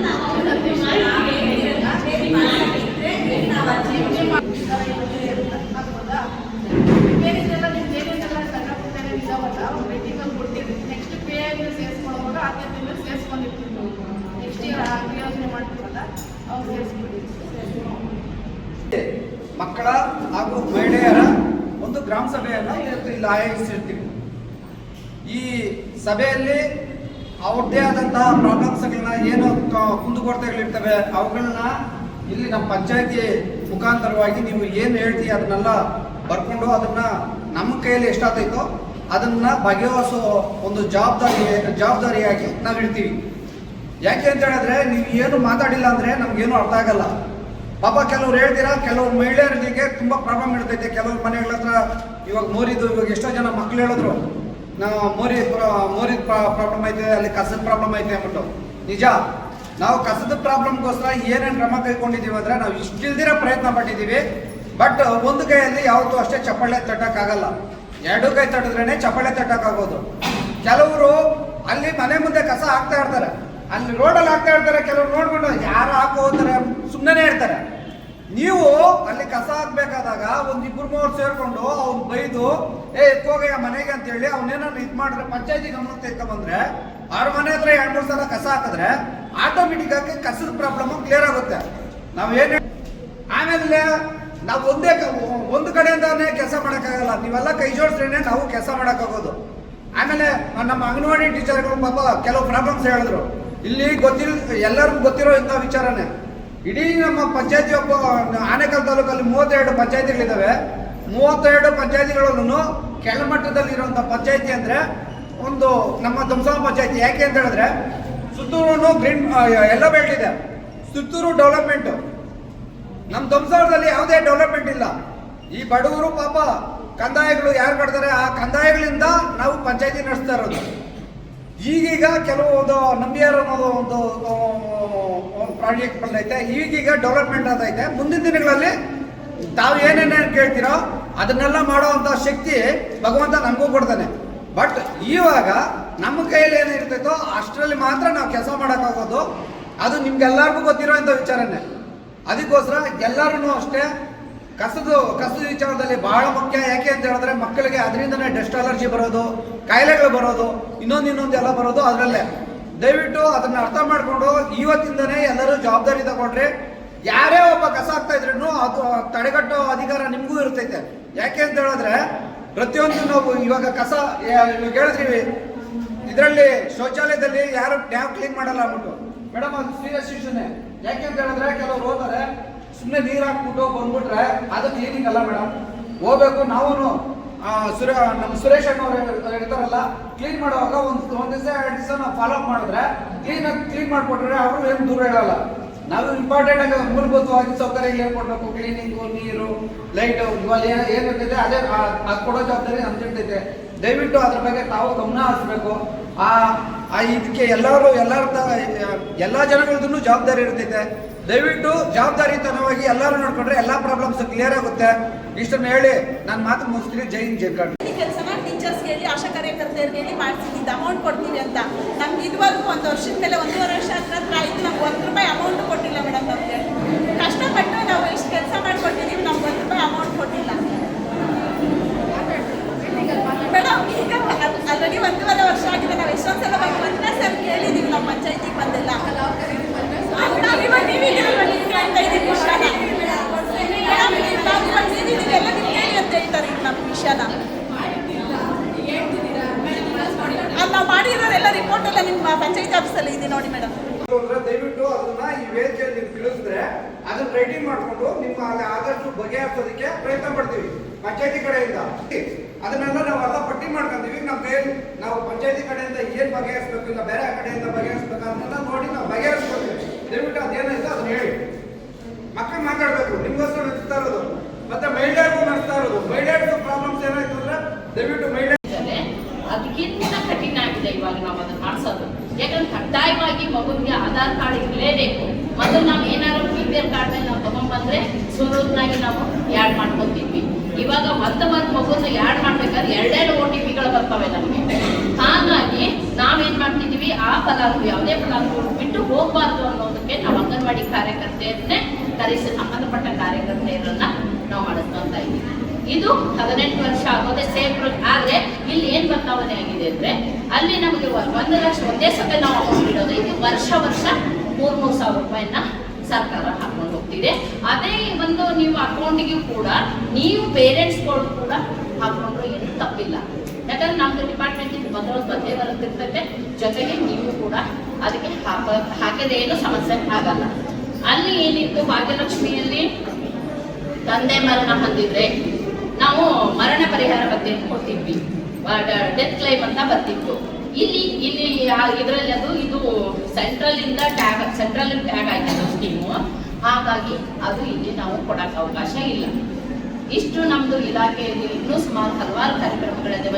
ಆಗ್ಬೋದಾ? ಬೇರೆದೆಲ್ಲ ನಿಮ್ಗೆ ಏನೇನೆಲ್ಲ ಸಣ್ಣಪುಟ್ಟನೆ ಇದಾವಲ್ಲ ವೆಹಿಕಲ್ ಕೊಟ್ಟಿರ್ತೀವಿ. ನೆಕ್ಸ್ಟ್ ಪೇ ಸೇರಿಸ್ಕೊಳ್ಳೋವಾಗ ಆದ್ಯತೆಯಿಂದ ಸೇರಿಸ್ಕೊಂಡಿರ್ತೀವಿ. ನೆಕ್ಸ್ಟ್ ಇಯರ್ ಯೋಜನೆ ಮಾಡ್ತೀವಲ್ಲ ಅವ್ರು ಸೇರಿಸ್ಬಿಟ್ಟಿರ್ತೀವಿ. ಮಕ್ಕಳ ಹಾಗೂ ಮಹಿಳೆಯರ ಒಂದು ಗ್ರಾಮ ಸಭೆಯನ್ನು ಇವತ್ತು ಇಲ್ಲಿ ಆಯೋಜಿಸಿರ್ತೀವಿ. ಈ ಸಭೆಯಲ್ಲಿ ಅವ್ರದ್ದೇ ಆದಂತಹ ಪ್ರಾಬ್ಲಮ್ಸ್ಗಳನ್ನ ಏನು ಕುಂದುಕೊರತೆಗಳಿರ್ತವೆ ಅವುಗಳನ್ನ ಇಲ್ಲಿ ನಮ್ಮ ಪಂಚಾಯತಿ ಮುಖಾಂತರವಾಗಿ ನೀವು ಏನು ಹೇಳ್ತೀವಿ ಅದನ್ನೆಲ್ಲ ಬರ್ಕೊಂಡು ಅದನ್ನ ನಮ್ಮ ಕೈಯಲ್ಲಿ ಎಷ್ಟಾಗ್ತೈತೋ ಅದನ್ನ ಬಗೆಹರಿಸೋ ಒಂದು ಜವಾಬ್ದಾರಿಯಾಗಿ ನಾವು ಇಡ್ತೀವಿ. ಯಾಕೆ ಅಂತ ಹೇಳಿದ್ರೆ ನೀವು ಏನು ಮಾತಾಡಿಲ್ಲ ಅಂದರೆ ನಮಗೇನು ಅರ್ಥ ಆಗಲ್ಲ. ಪಾಪ ಕೆಲವ್ರು ಹೇಳ್ತೀರಾ, ಕೆಲವ್ರು ಮಹಿಳೆಯರಿಗೆ ತುಂಬ ಪ್ರಾಬ್ಲಮ್ ಇರ್ತೈತೆ. ಕೆಲವ್ರ ಮನೆಗಳ ಹತ್ರ ಇವಾಗ ಇವಾಗ ಎಷ್ಟೋ ಜನ ಮಕ್ಳು ಹೇಳಿದ್ರು ಮೋರಿ ಪ್ರಾಬ್ಲಮ್ ಐತೆ, ಅಲ್ಲಿ ಕಸದ ಪ್ರಾಬ್ಲಮ್ ಐತೆ ಅಂದ್ಬಿಟ್ಟು. ನಿಜ, ನಾವು ಕಸದ ಪ್ರಾಬ್ಲಮ್ಗೋಸ್ಕರ ಏನೇನು ಕ್ರಮ ಕೈಗೊಂಡಿದ್ದೀವಿ ಅಂದರೆ ನಾವು ಇಷ್ಟಿಲ್ದಿರ ಪ್ರಯತ್ನ ಪಟ್ಟಿದ್ದೀವಿ. ಬಟ್ ಒಂದು ಕೈಯಲ್ಲಿ ಯಾವತ್ತೂ ಅಷ್ಟೇ ಚಪ್ಪಾಳೆ ತಟ್ಟಕ್ಕಾಗಲ್ಲ. 2 ಕೈ ತಟ್ಟಿದ್ರೇ ಚಪ್ಪಾಳೆ ತಟ್ಟಕ್ಕಾಗೋದು. ಕೆಲವರು ಅಲ್ಲಿ ಮನೆ ಮುಂದೆ ಕಸ ಹಾಕ್ತಾ ಇರ್ತಾರೆ, ಅಲ್ಲಿ ರೋಡಲ್ಲಿ ಹಾಕ್ತಾ ಇರ್ತಾರೆ. ಕೆಲವ್ರು ನೋಡ್ಕೊಂಡು ಯಾರು ಹಾಕೋ ಹೋಗ್ತಾರೆ, ಸುಮ್ಮನೆ ಇರ್ತಾರೆ. ನೀವು ಅಲ್ಲಿ ಕಸ ಹಾಕ್ಬೇಕಾದಾಗ ಒಂದು 2-3 ಸೇರ್ಕೊಂಡು ಅವ್ನು ಬೈದು ಎತ್ಕೋಗಯ್ಯ ಮನೆಗೆ ಅಂತೇಳಿ ಅವನೇನಾದ್ರು ಇದು ಮಾಡಿದ್ರೆ ಪಂಚಾಯತಿ ಗಮನಕ್ಕೆ ತೆಗೆದುಕೊಂಡ್ಬಂದ್ರೆ ಅವ್ರ ಮನೆ ಹತ್ರ 2-3 ಸಲ ಕಸ ಹಾಕಿದ್ರೆ ಆಟೋಮೆಟಿಕ್ ಆಗಿ ಕಸದ ಪ್ರಾಬ್ಲಮ್ ಕ್ಲಿಯರ್ ಆಗುತ್ತೆ. ನಾವೇನು ಆಮೇಲೆ ನಾವು ಒಂದು ಕಡೆಯಿಂದಾನೇ ಕೆಲಸ ಮಾಡೋಕ್ಕಾಗಲ್ಲ. ನೀವೆಲ್ಲ ಕೈ ಜೋಡಿಸ್ರೇನೆ ನಾವು ಕೆಲಸ ಮಾಡೋಕ್ಕಾಗೋದು. ಆಮೇಲೆ ನಮ್ಮ ಅಂಗನವಾಡಿ ಟೀಚರ್ಗಳು ಪಾಪ ಕೆಲವು ಪ್ರಾಬ್ಲಮ್ಸ್ ಹೇಳಿದ್ರು. ಇಲ್ಲಿ ಎಲ್ಲರಿಗೂ ಗೊತ್ತಿರೋ ಇಂಥ ವಿಚಾರನೇ. ಇಡೀ ನಮ್ಮ ಪಂಚಾಯತಿ ಆನೇಕಲ್ ತಾಲೂಕಲ್ಲಿ 32 ಪಂಚಾಯತಿಗಳಿದ್ದಾವೆ. 32 ಪಂಚಾಯತಿಗಳಲ್ಲೂ ಕೆಳಮಟ್ಟದಲ್ಲಿರುವಂಥ ಪಂಚಾಯತಿ ಅಂದರೆ ಒಂದು ನಮ್ಮ ದಂಸಾವ ಪಂಚಾಯತಿ. ಯಾಕೆ ಅಂತ ಹೇಳಿದ್ರೆ ಸುತ್ತೂರು ಗ್ರೀನ್ ಎಲ್ಲ ಬೆಲ್ಟ್ ಇದೆ, ಸುತ್ತೂರು ಡೆವಲಪ್ಮೆಂಟು. ನಮ್ಮ ದಂಸಾವದಲ್ಲಿ ಯಾವುದೇ ಡೆವಲಪ್ಮೆಂಟ್ ಇಲ್ಲ. ಈ ಬಡವರು ಪಾಪ ಕಂದಾಯಗಳು ಯಾರು ಕಟ್ತಾರೆ ಆ ಕಂದಾಯಗಳಿಂದ ನಾವು ಪಂಚಾಯತಿ ನಡೆಸ್ತಾ ಇರೋದು. ಈಗೀಗ ಕೆಲವೊಂದು ನಂಬಿಯಾರು ಅನ್ನೋದು ಒಂದು ಪ್ರಾಜೆಕ್ಟ್ ಬಂದೈತೆ. ಈಗೀಗ ಡೆವಲಪ್ಮೆಂಟ್ ಆದೈತೆ. ಮುಂದಿನ ದಿನಗಳಲ್ಲಿ ತಾವು ಏನೇನೇನು ಕೇಳ್ತೀರೋ ಅದನ್ನೆಲ್ಲ ಮಾಡೋವಂಥ ಶಕ್ತಿ ಭಗವಂತ ನಮಗೂ ಕೊಡ್ತಾನೆ. ಬಟ್ ಇವಾಗ ನಮ್ಮ ಕೈಯಲ್ಲಿ ಏನಿರ್ತೈತೋ ಅಷ್ಟರಲ್ಲಿ ಮಾತ್ರ ನಾವು ಕೆಲಸ ಮಾಡೋಕ್ಕಾಗೋದು. ಅದು ನಿಮ್ಗೆಲ್ಲರಿಗೂ ಗೊತ್ತಿರೋಂಥ ವಿಚಾರನೇ. ಅದಕ್ಕೋಸ್ಕರ ಎಲ್ಲರೂ ಅಷ್ಟೇ ಕಸದ ವಿಚಾರದಲ್ಲಿ ಬಹಳ ಮುಖ್ಯ. ಯಾಕೆ ಅಂತ ಹೇಳಿದ್ರೆ ಮಕ್ಕಳಿಗೆ ಅದರಿಂದನೇ ಡಸ್ಟ್ ಅಲರ್ಜಿ ಬರೋದು, ಕಾಯಿಲೆಗಳು ಬರೋದು, ಇನ್ನೊಂದು ಎಲ್ಲ ಬರೋದು ಅದರಲ್ಲೇ. ದಯವಿಟ್ಟು ಅದನ್ನ ಅರ್ಥ ಮಾಡಿಕೊಂಡು ಇವತ್ತಿಂದನೇ ಎಲ್ಲರೂ ಜವಾಬ್ದಾರಿ ತಗೊಂಡ್ರೆ ಯಾರೇ ಒಬ್ಬ ಕಸ ಹಾಕ್ತಾ ಇದ್ರೂ ಅದು ತಡೆಗಟ್ಟೋ ಅಧಿಕಾರ ನಿಮಗೂ ಇರ್ತೈತೆ. ಯಾಕೆ ಅಂತ ಹೇಳಿದ್ರೆ ಪ್ರತಿಯೊಂದು ನಾವು ಇವಾಗ ಕಸ ಹೇಳಿದ್ರಿ, ಇದರಲ್ಲಿ ಶೌಚಾಲಯದಲ್ಲಿ ಯಾರು ಟ್ಯಾಪ್ ಕ್ಲೀನ್ ಮಾಡಲ್ಲ ಅಂದ್ಬಿಟ್ಟು. ಮೇಡಮ್ ಅದು ಸೀರಿಯಸ್ ಇಶ್ಯೂನೇ. ಯಾಕೆ ಅಂತ ಹೇಳಿದ್ರೆ ಕೆಲವ್ರು ಹೋದರೆ ಸುಮ್ಮನೆ ನೀರು ಹಾಕ್ಬಿಟ್ಟು ಬಂದ್ಬಿಟ್ರೆ ಅದು ಕ್ಲೀನಿಂಗ್ ಅಲ್ಲ ಮೇಡಮ್. ಹೋಗ್ಬೇಕು. ನಾವು ನಮ್ಮ ಸುರೇಶ್ ಅಣ್ಣವ್ರು ಇರ್ತಾರಲ್ಲ, ಕ್ಲೀನ್ ಮಾಡುವಾಗ ಒಂದು ದಿವಸ 2 ದಿವಸ ನಾವು ಫಾಲೋ ಅಪ್ ಮಾಡಿದ್ರೆ ಕ್ಲೀನ್ ಮಾಡಿಕೊಟ್ರೆ ಅವರು ಏನು ದೂರ ಹೇಳಲ್ಲ. ನಾವು ಇಂಪಾರ್ಟೆಂಟ್ ಆಗಿ ಮೂಲಭೂತವಾಗಿ ಸೌಕರ್ಯ ಹೇಳ್ಕೊಡ್ಬೇಕು. ಕ್ಲೀನಿಂಗು, ನೀರು, ಲೈಟ್ ಇವಾಗ ಏನಿರ್ತೈತೆ ಅದೇ ಅದು ಕೊಡೋ ಜವಾಬ್ದಾರಿ ನಮ್ದಿರ್ತೈತೆ. ದಯವಿಟ್ಟು ಅದ್ರ ಬಗ್ಗೆ ತಾವು ಗಮನ ಹರಿಸ್ಬೇಕು. ಇದಕ್ಕೆ ಎಲ್ಲ ಜನಗಳದ್ದು ಜವಾಬ್ದಾರಿ ಇರ್ತೈತೆ. ದಯವಿಟ್ಟು ಜವಾಬ್ದಾರಿತನವಾಗಿ ಎಲ್ಲರೂ ನೋಡ್ಕೊಂಡ್ರೆ ಎಲ್ಲ ಪ್ರಾಬ್ಲಮ್ಸ್ ಕ್ಲಿಯರ್ ಆಗುತ್ತೆ. ಇಷ್ಟನ್ನು ಹೇಳಿ ನಾನು ಮಾತು ಮುಗಿಸ್ತೀನಿ. ಜೈ ಹಿಂದ್, ಜೈ ಕರ್ನಾಟಕ. ಕೆಲಸನ ಟೀಚರ್ಸ್ಗೆ ಹೇಳಿ, ಆಶಾ ಕಾರ್ಯಕರ್ತೆಯರಿಗೆ ಹೇಳಿ ಮಾಡಿಸಿದ್ದು ಅಮೌಂಟ್ ಕೊಡ್ತೀವಿ ಅಂತ. ನಮ್ಗೆ ಇದುವರೆಗೂ 1 ವರ್ಷದ ಮೇಲೆ 1.5 ವರ್ಷ ಹತ್ರ ಆಯಿತು. ನಮ್ಗೆ 1 ರೂಪಾಯಿ ಅಮೌಂಟ್ ಕೊಟ್ಟಿಲ್ಲ ಮೇಡಮ್. ನಮಗೆ ಕಷ್ಟಪಟ್ಟು ನಾವು ಇಷ್ಟು ಕೆಲಸ ಮಾಡಿಕೊಟ್ಟಿದ್ದೀವಿ, ನಮ್ಗೆ 1 ರೂಪಾಯಿ ಅಮೌಂಟ್ ಕೊಟ್ಟಿಲ್ಲ ಮೇಡಮ್. ಈಗ ಆಲ್ರೆಡಿ 1.5 ವರ್ಷ ಆಗಿದೆ. ನಾವು ಎಷ್ಟೊಂದು ಸಲ ಮೊದಲನೇ ಸಲ ಕೇಳಿದ್ದೀವಿ, ನಾವು ಪಂಚಾಯತಿಗೆ ಬಂದಿಲ್ಲ. ನಾವು ಮಾಡಿರೋರೆಲ್ಲ ಅದೆಲ್ಲ ರಿಪೋರ್ಟ್ ಎಲ್ಲ ನಿಮ್ಮ ಪಂಚಾಯತ್ ಆಫೀಸಲ್ಲಿ ಇದೆ ನೋಡಿ ಮೇಡಮ್. ಅಂದ್ರೆ ದಯವಿಟ್ಟು ಅದನ್ನ ಈ ವೇದಿಕೆಯಲ್ಲಿ ನೀವು ತಿಳಿಸಿದ್ರೆ ಅದನ್ನ ರೈಟಿಂಗ್ ಮಾಡ್ಕೊಂಡು ನಿಮ್ಮ ಆದಷ್ಟು ಬಗೆಹರಿಸೋದಕ್ಕೆ ಪ್ರಯತ್ನ ಪಡ್ತೀವಿ ಪಂಚಾಯತಿ ಕಡೆಯಿಂದ. ಅದನ್ನೆಲ್ಲ ನಾವೆಲ್ಲ ಪಟ್ಟಿ ಮಾಡ್ಕೊಂತೀವಿ. ನಾವು ಪಂಚಾಯತಿ ಕಡೆಯಿಂದ ಏನ್ ಬಗೆಹರಿಸಬೇಕು, ಇಲ್ಲ ಬೇರೆ ಕಡೆಯಿಂದ ಬಗೆಹರಿಸಬೇಕು ಅದನ್ನೆಲ್ಲ ನೋಡಿ ನಾವು ಬಗೆಹರಿಸ್ಕೊಳ್ತೀವಿ. ದಯವಿಟ್ಟು ಅದೇನಿದೆ ಅದನ್ನ ಹೇಳಿ. ಮಕ್ಕಳು ಮಾತಾಡ್ಬೇಕು, ನಿಮ್ಗೋಸ್ಕರ ನಡೆಸ್ತಾ ಇರೋದು, ಮತ್ತೆ ಮಹಿಳೆಯರಿಗೂ ನಡೆಸ್ತಾ ಇರೋದು. ಮಹಿಳೆಯರಿಗೂ ಪ್ರಾಬ್ಲಮ್ಸ್ ಏನಾಯ್ತು ಅಂದ್ರೆ ದಯವಿಟ್ಟು ಮಹಿಳೆ ಅದಕ್ಕಿಂತ ಕಠಿಣ ಆಗಿದೆ ಇವಾಗ ನಾವು ಅದನ್ನ ಮಾಡಿಸೋದು. ಯಾಕಂದ್ರೆ ಕಡ್ಡಾಯವಾಗಿ ಮಗುವಿಗೆ ಆಧಾರ್ ಕಾರ್ಡ್ ಇರಲೇಬೇಕು. ಮತ್ತು ನಾವು ಏನಾದ್ರು BPL ಕಾರ್ಡ್ ಮೇಲೆ ನಾವು ತಗೊಂಡ್ಬಂದ್ರೆ ಸುಲಭನಾಗಿ ನಾವು ಆ್ಯಡ್ ಮಾಡ್ಕೊತೀವಿ. ಇವಾಗ ಒಂದು ಮಗುನ ಆ್ಯಡ್ ಮಾಡ್ಬೇಕಾದ್ರೆ 2 OTPಗಳು ಬರ್ತವೆ ನಮಗೆ. ಹಾಗಾಗಿ ನಾವೇನ್ ಮಾಡ್ತಿದ್ದೀವಿ, ಆ ಫಲಾನುಭವಿ ಯಾವುದೇ ಫಲಾನುಭವಿ ಬಿಟ್ಟು ಹೋಗಬಾರ್ದು ಅನ್ನೋದಕ್ಕೆ ನಾವು ಅಂಗನವಾಡಿ ಕಾರ್ಯಕರ್ತೆಯನ್ನೇ ಕರೆಸಿ ಸಂಬಂಧಪಟ್ಟ ಕಾರ್ಯಕರ್ತೆಯರನ್ನ ನಾವು ಮಾಡಿಸ್ಕೊಂತ ಇದ್ದೀವಿ. ಇದು 18 ವರ್ಷ ಆಗೋದೇ ಸೇಫ್. ಆದ್ರೆ ಇಲ್ಲಿ ಏನ್ ಬದಲಾವಣೆ ಆಗಿದೆ ಅಂದ್ರೆ ಅಲ್ಲಿ ನಮಗೆ 1 ಲಕ್ಷ ಒಂದೇ ಸಲ ನಾವು ಅಮೌಂಟ್ ಇಡೋದು, ಇದು ವರ್ಷ 3,000 ರೂಪಾಯಿನ ಸರ್ಕಾರ ಹಾಕೊಂಡು ಹೋಗ್ತಿದೆ. ಅದೇ ಒಂದು ನೀವು ಅಕೌಂಟಿಗೂ ಕೂಡ ನೀವು ಪೇರೆಂಟ್ಸ್ಗಳು ಕೂಡ ಹಾಕೊಂಡ್ರು ಏನು ತಪ್ಪಿಲ್ಲ. ಯಾಕಂದ್ರೆ ನಮ್ದು ಡಿಪಾರ್ಟ್ಮೆಂಟ್ ಬಂದೇ ಬರುತ್ತಿರ್ತೈತೆ. ಜೊತೆಗೆ ನೀವು ಕೂಡ ಅದಕ್ಕೆ ಹಾಕಿದ್ರೆ ಏನು ಸಮಸ್ಯೆ ಆಗಲ್ಲ. ಅಲ್ಲಿ ಏನಿತ್ತು, ಭಾಗ್ಯಲಕ್ಷ್ಮಿಯಲ್ಲಿ ತಂದೆ ಮರಣ ಹೊಂದಿದ್ರೆ ನಾವು ಮರಣ ಪರಿಹಾರ ಭತ್ಯೆ ಕೊಡ್ತಿದ್ವಿ, ಡೆತ್ ಕ್ಲೈಮ್ ಅಂತ ಬರ್ತಿತ್ತು. ಇಲ್ಲಿ ಇದರಲ್ಲಿ ಇದು ಸೆಂಟ್ರಲ್ ಟ್ಯಾಗ್ ಆಯ್ತು ಸ್ಕೀಮು. ಹಾಗಾಗಿ ಅದು ಇಲ್ಲಿ ನಾವು ಕೊಡಕ್ಕೆ ಅವಕಾಶ ಇಲ್ಲ. ಇಷ್ಟು ನಮ್ದು ಇಲಾಖೆಯಲ್ಲಿ ಇನ್ನೂ ಸುಮಾರು ಹಲವಾರು ಕಾರ್ಯಕ್ರಮಗಳಿದೆ.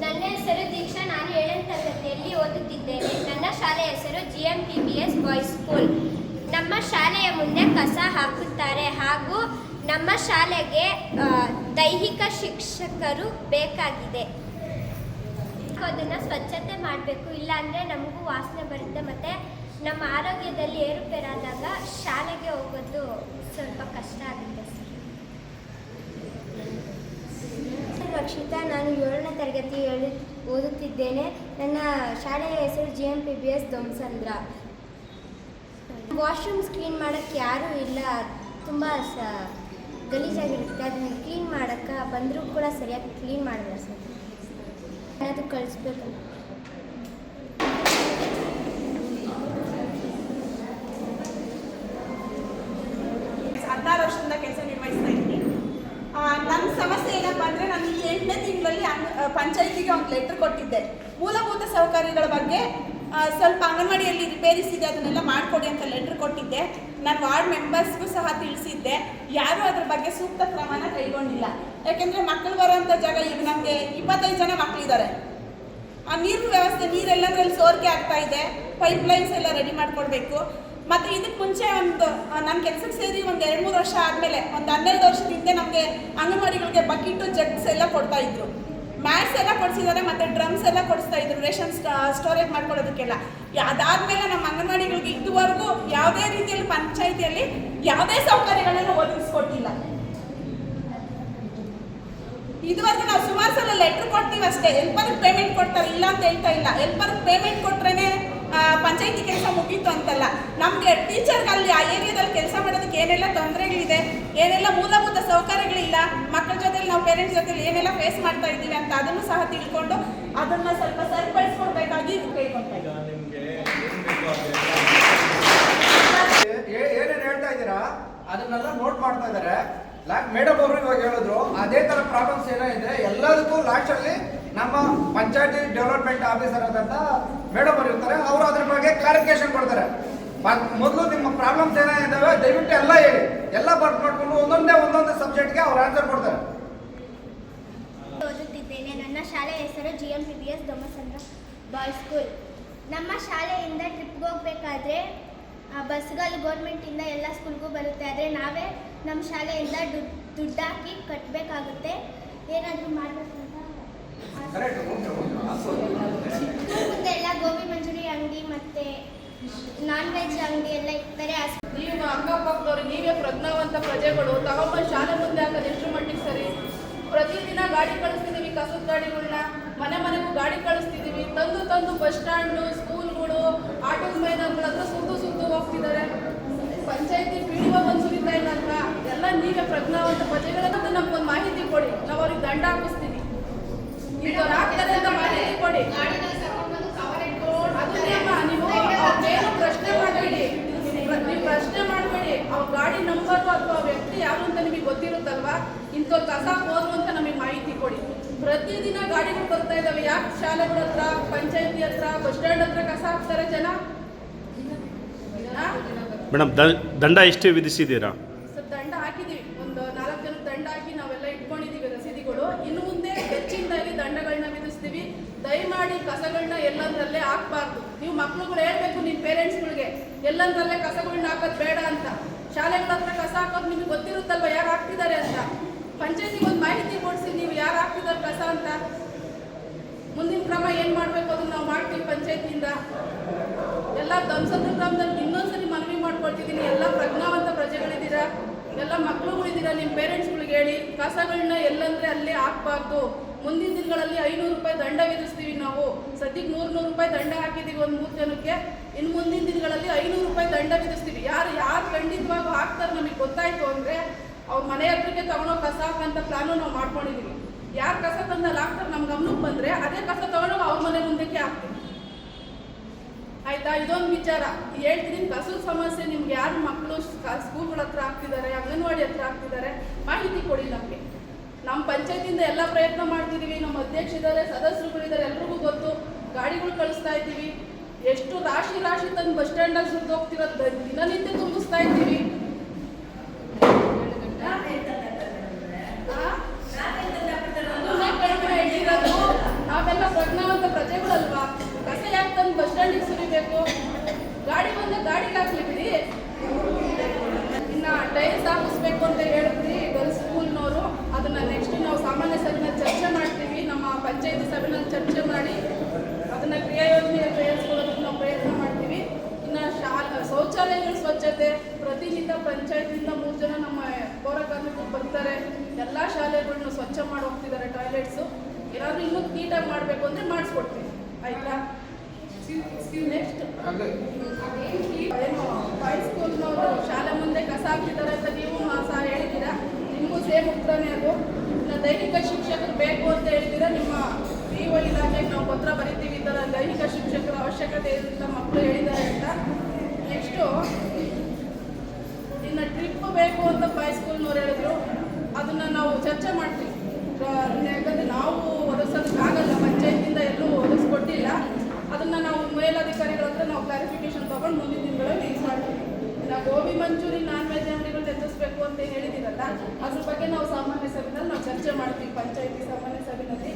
ನನ್ನ ಹೆಸರು ದೀಕ್ಷಾ. ನಾನು 7ನೇ ತರಗತಿಯಲ್ಲಿ ಓದುತ್ತಿದ್ದೇನೆ. ನನ್ನ ಶಾಲೆಯ ಹೆಸರು GMPBS ಬಾಯ್ಸ್ ಸ್ಕೂಲ್. ನಮ್ಮ ಶಾಲೆಯ ಮುಂದೆ ಕಸ ಹಾಕುತ್ತಾರೆ ಹಾಗೂ ನಮ್ಮ ಶಾಲೆಗೆ ದೈಹಿಕ ಶಿಕ್ಷಕರು ಬೇಕಾಗಿದೆ. ಅದನ್ನು ಸ್ವಚ್ಛತೆ ಮಾಡಬೇಕು, ಇಲ್ಲಾಂದರೆ ನಮಗೂ ವಾಸನೆ ಬರುತ್ತೆ ಮತ್ತು ನಮ್ಮ ಆರೋಗ್ಯದಲ್ಲಿ ಏರುಪೇರಾದಾಗ ಶಾಲೆಗೆ ಹೋಗೋದು ಸ್ವಲ್ಪ ಕಷ್ಟ ಆಗುತ್ತೆ ಸರ್. ರಕ್ಷಿತಾ, ನಾನು 7ನೇ ತರಗತಿ ಓದುತ್ತಿದ್ದೇನೆ. ನನ್ನ ಶಾಲೆಯ ಹೆಸರು GMPBS ದೊಮ್ಸಂದ್ರ. ವಾಶ್ರೂಮ್ಸ್ ಕ್ಲೀನ್ ಮಾಡೋಕ್ಕೆ ಯಾರೂ ಇಲ್ಲ, ತುಂಬ ಗಲೀಜಾಗಿರುತ್ತೆ. ಅದನ್ನು ಕ್ಲೀನ್ ಮಾಡೋಕ್ಕೆ ಬಂದರೂ ಕೂಡ ಸರಿಯಾಗಿ ಕ್ಲೀನ್ ಮಾಡಲ್ಲ ಸರ್. ಅದು ಕಳಿಸ್ಬೇಕು. 16 ವರ್ಷದಿಂದ ಕೆಲಸ ನಿರ್ವಹಿಸ್ತಾ ಇದ್ದೀನಿ. ನನ್ನ ಸಮಸ್ಯೆ ಏನಪ್ಪ ಅಂದರೆ, ನಾನು ಈ 8ನೇ ತಿಂಗಳಲ್ಲಿ ಪಂಚಾಯತಿಗೆ ಒಂದು ಲೆಟ್ರ್ ಕೊಟ್ಟಿದ್ದೆ. ಮೂಲಭೂತ ಸೌಕರ್ಯಗಳ ಬಗ್ಗೆ ಸ್ವಲ್ಪ ಅಂಗನವಾಡಿಯಲ್ಲಿ ರಿಪೇರಿಸ್ ಇದೆ, ಅದನ್ನೆಲ್ಲ ಮಾಡಿಕೊಡಿ ಅಂತ ಲೆಟ್ರ್ ಕೊಟ್ಟಿದ್ದೆ. ನಾನು ವಾರ್ಡ್ ಮೆಂಬರ್ಸ್ಗೂ ಸಹ ತಿಳಿಸಿದ್ದೆ. ಯಾರೂ ಅದ್ರ ಬಗ್ಗೆ ಸೂಕ್ತ ಕ್ರಮನ ಕೈಗೊಂಡಿಲ್ಲ. ಯಾಕೆಂದರೆ ಮಕ್ಕಳು ಬರೋವಂಥ ಜಾಗ, ಈಗ ನಮಗೆ 25 ಜನ ಮಕ್ಕಳಿದ್ದಾರೆ. ಆ ನೀರಿನ ವ್ಯವಸ್ಥೆ, ನೀರೆಲ್ಲದರಲ್ಲಿ ಸೋರಿಕೆ ಆಗ್ತಾ ಇದೆ. ಪೈಪ್ಲೈನ್ಸ್ ಎಲ್ಲ ರೆಡಿ ಮಾಡಿಕೊಡ್ಬೇಕು. ಮತ್ತು ಇದಕ್ಕೆ ಮುಂಚೆ ನನ್ನ ಕೆಲಸಕ್ಕೆ ಸೇರಿ ಒಂದು 2-3 ವರ್ಷ ಆದಮೇಲೆ, ಒಂದು 12 ವರ್ಷದ ಹಿಂದೆ ನಮಗೆ ಅಂಗನವಾಡಿಗಳಿಗೆ ಬಕೆಟು ಜಗ್ಸ್ ಎಲ್ಲ ಕೊಡ್ತಾಯಿದ್ರು. ಮ್ಯಾಟ್ಸ್ ಎಲ್ಲ ಕೊಡಿಸಿದ್ದಾರೆ ಮತ್ತು ಡ್ರಮ್ಸ್ ಎಲ್ಲ ಕೊಡಿಸ್ತಾ ಇದ್ರು ರೇಷನ್ ಸ್ಟೋರೇಜ್ ಮಾಡ್ಕೊಳ್ಳೋದಕ್ಕೆಲ್ಲ. ಅದಾದಮೇಲೆ ನಮ್ಮ ಅಂಗನವಾಡಿಗಳಿಗೆ ಇದುವರೆಗೂ ಯಾವುದೇ ರೀತಿಯಲ್ಲಿ ಪಂಚಾಯಿತಿಯಲ್ಲಿ ಯಾವುದೇ ಸೌಕರ್ಯಗಳನ್ನು ಒದಗಿಸ್ಕೊಟ್ಟಿಲ್ಲ. ಇದುವರೆಗೂ ನಾವು ಸುಮಾರು ಸಲ ಲೆಟ್ರ್ ಕೊಡ್ತೀವಿ ಅಷ್ಟೇ. ಹೆಲ್ಪರ್ಗೆ ಪೇಮೆಂಟ್ ಕೊಡ್ತಾರೆ, ಇಲ್ಲ ಅಂತ ಹೇಳ್ತಾ ಇಲ್ಲ. ಹೆಲ್ಪರ್ಗೆ ಪೇಮೆಂಟ್ ಕೊಟ್ರೇ ಪಂಚಾಯಿತಿ ಕೆಲಸ ಮುಗೀತು ಅಂತಲ್ಲ. ನಮಗೆ ಟೀಚರ್ಗೆ ಅಲ್ಲಿ ಆ ಏರಿಯಾದಲ್ಲಿ ಕೆಲಸ ಮಾಡೋದಕ್ಕೆ ಏನೆಲ್ಲ ತೊಂದರೆಗಳಿದೆ, ಏನೆಲ್ಲ ಮೂಲಭೂತ ಸೌಕರ್ಯಗಳಿಲ್ಲ, ಮಕ್ಕಳ ಜೊತೆಲಿ ನಾವು ಪೇರೆಂಟ್ಸ್ ಜೊತೆಲಿ ಏನೆಲ್ಲ ಫೇಸ್ ಮಾಡ್ತಾ ಇದ್ದೀವಿ ಅಂತ ಅದನ್ನು ಸಹ ತಿಳ್ಕೊಂಡು ಅದನ್ನು ಸ್ವಲ್ಪ ಸರಿಪಡಿಸ್ಕೊಡ್ಬೇಕಾಗಿ ಕೇಳ್ಕೊಳ್ತಾ ಏನೇನು ಹೇಳ್ತಾ ಇದ್ದೀರಾ ಅದನ್ನೆಲ್ಲ ನೋಟ್ ಮಾಡ್ತಾ ಇದ್ದಾರೆ. ಮೇಡಮ್ ಅವರು ಇವಾಗ ಹೇಳಿದ್ರು ಅದೇ ತರ ಪ್ರಾಬ್ಲಮ್ಸ್ ಏನಿದೆ ಎಲ್ಲದಕ್ಕೂ ಲಾಸ್ಟ್ ಅಲ್ಲಿ ನಮ್ಮ ಪಂಚಾಯತಿ ಡೆವಲಪ್ಮೆಂಟ್ ಆಫೀಸರ್ ಆದಂತ ಮೇಡಮ್ ಅವರು ಇರ್ತಾರೆ. ಅವರು ಅದ್ರ ಬಗ್ಗೆ ಕ್ಲಾರಿಫಿಕೇಶನ್ ಕೊಡ್ತಾರೆ. ಮೊದಲು ನಿಮ್ಮ ಪ್ರಾಬ್ಲಮ್ಸ್ ಏನಿದಾವೆ ದಯವಿಟ್ಟು ಎಲ್ಲ ಹೇಳಿ, ಎಲ್ಲ ಬರ್ಕ್ ಮಾಡ್ಕೊಂಡು ಒಂದೊಂದೇ ಸಬ್ಜೆಕ್ಟ್ಗೆ ಅವ್ರು ಆನ್ಸರ್ ಕೊಡ್ತಾರೆ. ಓದುತ್ತಿದ್ದೇನೆ. ನನ್ನ ಶಾಲೆಯ ಹೆಸರು GMPBS ದೊಮ್ಮಸಂದ್ರ ಬಾಯ್ಸ್ ಸ್ಕೂಲ್. ನಮ್ಮ ಶಾಲೆಯಿಂದ ಟ್ರಿಪ್ಗೆ ಹೋಗ್ಬೇಕಾದ್ರೆ ಬಸ್ಗಳು ಗೌರ್ಮೆಂಟಿಂದ ಎಲ್ಲ ಸ್ಕೂಲ್ಗೂ ಬರುತ್ತೆ. ಆದರೆ ನಾವೇ ನಮ್ಮ ಶಾಲೆಯಿಂದ ದುಡ್ಡು ಹಾಕಿ ಕಟ್ಟಬೇಕಾಗುತ್ತೆ. ಏನಾದರೂ ಮಾಡಬೇಕು ಅಂತ ಮುಂದೆ ಎಲ್ಲ ಗೋಬಿ ಮಂಚೂರಿ ಅಂಗಡಿ ಮತ್ತು ನಾನ್ ವೆಜ್ ಅಂಗಡಿ ಎಲ್ಲ ಇರ್ತಾರೆ. ನೀವು ಅಕ್ಕಪಕ್ಕದವ್ರು ನೀವೇ ಪ್ರಜ್ಞಾವಂತ ಪ್ರಜೆಗಳು ತಗೊಂಡ್ಬಂದು ಶಾಲೆ ಮುಂದೆ ಹಾಕೋದು ಎಷ್ಟು ಮಟ್ಟಿಗೆ ಸರಿ? ಪ್ರತಿದಿನ ಗಾಡಿ ಕಳಿಸ್ತಿದ್ದೀವಿ, ಕಸದ ಗಾಡಿಗಳನ್ನ ಮನೆಗೂ ಗಾಡಿ ಕಳಿಸ್ತಿದ್ದೀವಿ. ತಂದು ಬಸ್ ಸ್ಟ್ಯಾಂಡು, ಸ್ಕೂಲ್ಗಳು, ಆಟೋದ ಮೈದಾನಗಳ ಹತ್ರ ಸುತ್ತು ಹೋಗ್ತಿದ್ದಾರೆ. ಪಂಚಾಯತಿ PDO ಒಂದು ಸುರಿತಾ ಇಲ್ಲ ಅಂತ ಎಲ್ಲ ನೀವೇ ಪ್ರಜ್ಞಾವಂತ ಪ್ರಜೆಗಳಂತ ನಮ್ಗೊಂದು ಮಾಹಿತಿ ಕೊಡಿ, ನಾವು ಅವ್ರಿಗೆ ದಂಡ ಹಾಕಿಸ್ತೀವಿ. ಈಗ ಆಗ್ತಾರೆ ಅಂತ ಮಾಹಿತಿ ಕೊಡಿ. ಅದನ್ನೇಮ್ಮ ನೀವು ಅವ್ರನ್ನೇನು ಪ್ರಶ್ನೆ ಮಾಡಬೇಡಿ, ನೀವು ಪ್ರಶ್ನೆ ಮಾಡಬೇಡಿ. ಅವ್ರ ಗಾಡಿ ನಂಬರು ಅಥವಾ ವ್ಯಕ್ತಿ ಯಾರು ಅಂತ ನಿಮಗೆ ಗೊತ್ತಿರುತ್ತಲ್ವಾ, ಇಂಥವ್ರು ಕಸ ಹೋದ್ರು ಅಂತ ನಮಗೆ ಮಾಹಿತಿ ಕೊಡಿ. ಪ್ರತಿದಿನ ಗಾಡಿಗಳು ಬರ್ತಾ ಇದ್ದಾವೆ. ಯಾಕೆ ಶಾಲೆಗಳ ಹತ್ರ, ಪಂಚಾಯತಿ ಹತ್ರ, ಬಸ್ ಸ್ಟ್ಯಾಂಡ್ ಹತ್ರ ಕಸ ಹಾಕ್ತಾರೆ ಜನ? ಮೇಡಮ್ ದಂಡ ಎಷ್ಟು ವಿಧಿಸಿದ್ದೀರಾ? ಸರ್ ದಂಡ ಹಾಕಿದ್ದೀವಿ, ಒಂದು 4 ಜನ ದಂಡ ಹಾಕಿ ನಾವೆಲ್ಲ ಇಟ್ಕೊಂಡಿದ್ದೀವಿ ರಸೀದಿಗಳು. ಇನ್ನು ಮುಂದೆ ಹೆಚ್ಚಿನದಾಗಿ ದಂಡಗಳನ್ನ ವಿಧಿಸ್ತೀವಿ. ದಯಮಾಡಿ ಕಸಗಳನ್ನ ಎಲ್ಲಂದ್ರಲ್ಲೇ ಹಾಕ್ಬಾರ್ದು. ನೀವು ಮಕ್ಳುಗಳು ಹೇಳ್ಬೇಕು ನಿಮ್ಮ ಪೇರೆಂಟ್ಸ್ಗಳಿಗೆ, ಎಲ್ಲಂದ್ರಲ್ಲೇ ಕಸಗಳನ್ನ ಹಾಕೋದು ಬೇಡ ಅಂತ. ಶಾಲೆಗಳ ಹತ್ರ ಕಸ ಹಾಕೋದು ನಿಮಗೆ ಗೊತ್ತಿರುತ್ತಲ್ವ ಯಾರು ಹಾಕ್ತಿದ್ದಾರೆ ಅಂತ. ಪಂಚಾಯತಿಗೆ ಒಂದು ಮಾಹಿತಿ ಕೊಡಿಸಿ, ನೀವು ಯಾರು ಹಾಕ್ತಿದ್ದಾರೆ ಕಸ ಅಂತ. ಮುಂದಿನ ಕ್ರಮ ಏನು ಮಾಡಬೇಕು ಅದನ್ನು ನಾವು ಮಾಡ್ತೀವಿ ಪಂಚಾಯತಿಯಿಂದ. ಎಲ್ಲ ದಂಸತ್ರ ಗ್ರಾಮದಲ್ಲಿ ಇನ್ನೊಂದ್ಸರಿ ಮನವಿ ಮಾಡ್ಕೊಳ್ತಿದ್ದೀನಿ, ಎಲ್ಲ ಪ್ರಜ್ಞಾವಂತ ಪ್ರಜೆಗಳಿದ್ದೀರಾ, ಎಲ್ಲ ಮಕ್ಳುಗಳಿದ್ದೀರಾ, ನಿಮ್ಮ ಪೇರೆಂಟ್ಸ್ಗಳಿಗೆ ಹೇಳಿ ಕಸಗಳನ್ನ ಎಲ್ಲಂದ್ರೆ ಅಲ್ಲೇ ಹಾಕ್ಬಾರ್ದು. ಮುಂದಿನ ದಿನಗಳಲ್ಲಿ 500 ರೂಪಾಯಿ ದಂಡ ವಿಧಿಸ್ತೀವಿ ನಾವು. ಸದ್ಯಕ್ಕೆ 100 ರೂಪಾಯಿ ದಂಡ ಹಾಕಿದ್ದೀವಿ ಒಂದು 3 ಜನಕ್ಕೆ. ಇನ್ನು ಮುಂದಿನ ದಿನಗಳಲ್ಲಿ 500 ರೂಪಾಯಿ ದಂಡ ವಿಧಿಸ್ತೀವಿ. ಯಾರು ಖಂಡಿತವಾಗ ಹಾಕ್ತಾರೆ ನಮಗೆ ಗೊತ್ತಾಯ್ತು ಅಂದರೆ ಅವ್ರ ಮನೆ ಹತ್ರಕ್ಕೆ ತಗೊಂಡೋಗಿ ಕಸ ಹಾಕಂತ ಪ್ಲಾನು ನಾವು ಮಾಡ್ಕೊಂಡಿದ್ದೀವಿ. ಯಾರು ಕಸ ತಂದಲ್ಲಿ ಹಾಕ್ತಾರೆ ನಮ್ಮ ಗಮನಕ್ಕೆ ಬಂದರೆ ಅದೇ ಕಸ ತಗೊಂಡೋಗಿ ಅವ್ರ ಮನೆ ಮುಂದಕ್ಕೆ ಹಾಕ್ತೀವಿ. ಆಯ್ತಾ? ಇದೊಂದು ವಿಚಾರ ಹೇಳ್ತೀನಿ. ಕಸದ ಸಮಸ್ಯೆ ನಿಮ್ಗೆ ಯಾರು ಮಕ್ಕಳು ಸ್ಕೂಲ್ಗಳ ಹತ್ರ ಆಗ್ತಿದ್ದಾರೆ, ಅಂಗನವಾಡಿ ಹತ್ರ ಆಗ್ತಿದ್ದಾರೆ, ಮಾಹಿತಿ ಕೊಡಿ ನಮಗೆ. ನಮ್ಮ ಪಂಚಾಯತಿಯಿಂದ ಎಲ್ಲ ಪ್ರಯತ್ನ ಮಾಡ್ತಿದ್ದೀವಿ. ನಮ್ಮ ಅಧ್ಯಕ್ಷರಿದ್ದಾರೆ, ಸದಸ್ಯರುಗಳಿದ್ದಾರೆ, ಎಲ್ರಿಗೂ ಗೊತ್ತು. ಗಾಡಿಗಳು ಕಳಿಸ್ತಾ ಇದ್ದೀವಿ. ಎಷ್ಟು ರಾಶಿ ತಂದು ಬಸ್ ಸ್ಟ್ಯಾಂಡಲ್ಲಿ ಸುರಿದು ಹೋಗ್ತಿರೋದು ದಿನನಿತ್ಯ ತುಂಬಿಸ್ತಾ ಇದ್ದೀವಿ. ನಾವೆಲ್ಲ ಪ್ರಜ್ಞಾವಂತ ಪ್ರಜೆಗಳಲ್ವಾ? ಕಸ ಯಾಕೆ ತಂದು ಬಸ್ ಸ್ಟ್ಯಾಂಡಿಗೆ ಸುರಿಬೇಕು? ಗಾಡಿ ಬಂದ ಗಾಡಿಗೆ ಹಾಕ್ಲಿ ಬಿಡಿ. ಇನ್ನು ಟೈಲ್ಸ್ ಹಾಕಿಸ್ಬೇಕು ಅಂತ ಹೇಳಿದ್ರಿ ಗರ್ಲ್ಸ್ ಸ್ಕೂಲ್ನವರು. ಅದನ್ನು ನೆಕ್ಸ್ಟ್ ನಾವು ಸಾಮಾನ್ಯ ಸಭೆಯಲ್ಲಿ ಚರ್ಚೆ ಮಾಡ್ತೀವಿ. ನಮ್ಮ ಪಂಚಾಯತಿ ಸಭೆಯಲ್ಲಿ ಚರ್ಚೆ ಮಾಡಿ ಅದನ್ನು ಕ್ರಿಯಾಯೋಜನೆ ತಯಾರಿಸ್ಕೊಳ್ಳೋದಕ್ಕೆ ನಾವು ಪ್ರಯತ್ನ ಮಾಡ್ತೀವಿ. ಇನ್ನು ಶೌಚಾಲಯಗಳ ಸ್ವಚ್ಛತೆ ಪ್ರತಿನಿತ್ಯ ಪಂಚಾಯತಿಯಿಂದ 3 ಜನ ನಮ್ಮ ಪೌರ ಕಾರ್ಮಿಕರು ಬರ್ತಾರೆ. ಎಲ್ಲ ಶಾಲೆಗಳನ್ನ ಸ್ವಚ್ಛ ಮಾಡಿ ಹೋಗ್ತಿದ್ದಾರೆ. ಟಾಯ್ಲೆಟ್ಸು ಏನಾದರೂ ಇನ್ನೂ ನೀಟಾಗಿ ಮಾಡಬೇಕು ಅಂದರೆ ಮಾಡಿಸ್ಕೊಡ್ತೀವಿ. ಆಯಿತಾ? ನೆಕ್ಸ್ಟ್ ಏನು ಬಾಯ್ಸ್ ಸ್ಕೂಲ್ನವರು ಶಾಲೆ ಮುಂದೆ ಕಸ ಹಾಕ್ತಿದ್ದಾರೆ ಅಂತ ನೀವು ಸಹ ಹೇಳಿದ್ದೀರಾ. ನಿಮಗೂ ಸೇಮ್ ಉತ್ತರನೇ ಅದು. ಇನ್ನು ದೈಹಿಕ ಶಿಕ್ಷಕರು ಬೇಕು ಅಂತ ಹೇಳ್ತೀರಾ. ನಿಮ್ಮ PO ಇಲಾಖೆಗೆ ನಾವು ಪತ್ರ ಬರೀತೀವಿ, ಈ ಥರ ದೈಹಿಕ ಶಿಕ್ಷಕರ ಅವಶ್ಯಕತೆ ಅಂತ ಮಕ್ಕಳು ಹೇಳಿದ್ದಾರೆ ಅಂತ. ನೆಕ್ಸ್ಟು ಇನ್ನು ಟ್ರಿಪ್ ಬೇಕು ಅಂತ ಬಾಯ್ಸ್ ಸ್ಕೂಲ್ನವ್ರು ಹೇಳಿದ್ರು. ಅದನ್ನು ನಾವು ಚರ್ಚೆ ಮಾಡ್ತೀವಿ. ಯಾಕಂದರೆ ನಾವು ಒದಗಿಸೋದಕ್ಕಾಗಲ್ಲ, ಪಂಚಾಯತಿಯಿಂದ ಎಲ್ಲೂ ಒದಗಿಸ್ಕೊಟ್ಟಿಲ್ಲ. ಅದನ್ನು ನಾವು ಮೇಲಧಿಕಾರಿಗಳ ಹತ್ರ ನಾವು ಕ್ಲಾರಿಫಿಕೇಶನ್ ತೊಗೊಂಡು ಮುಂದಿನ ದಿನಗಳಲ್ಲಿ ಯೂಸ್ ಮಾಡ್ತೀವಿ. ಇನ್ನು ಗೋಬಿ ಮಂಚೂರಿ ನಾನ್ ವೆಜ್ ಅಂಗಡಿಗಳು ಹೆಚ್ಚಿಸ್ಬೇಕು ಅಂತ ಹೇಳಿದ್ದೀರಲ್ಲ, ಅದ್ರ ಬಗ್ಗೆ ನಾವು ಸಾಮಾನ್ಯ ಸಭೆಯಲ್ಲಿ ನಾವು ಚರ್ಚೆ ಮಾಡ್ತೀವಿ ಪಂಚಾಯತಿ ಸಾಮಾನ್ಯ ಸಭೆಯಲ್ಲಿ.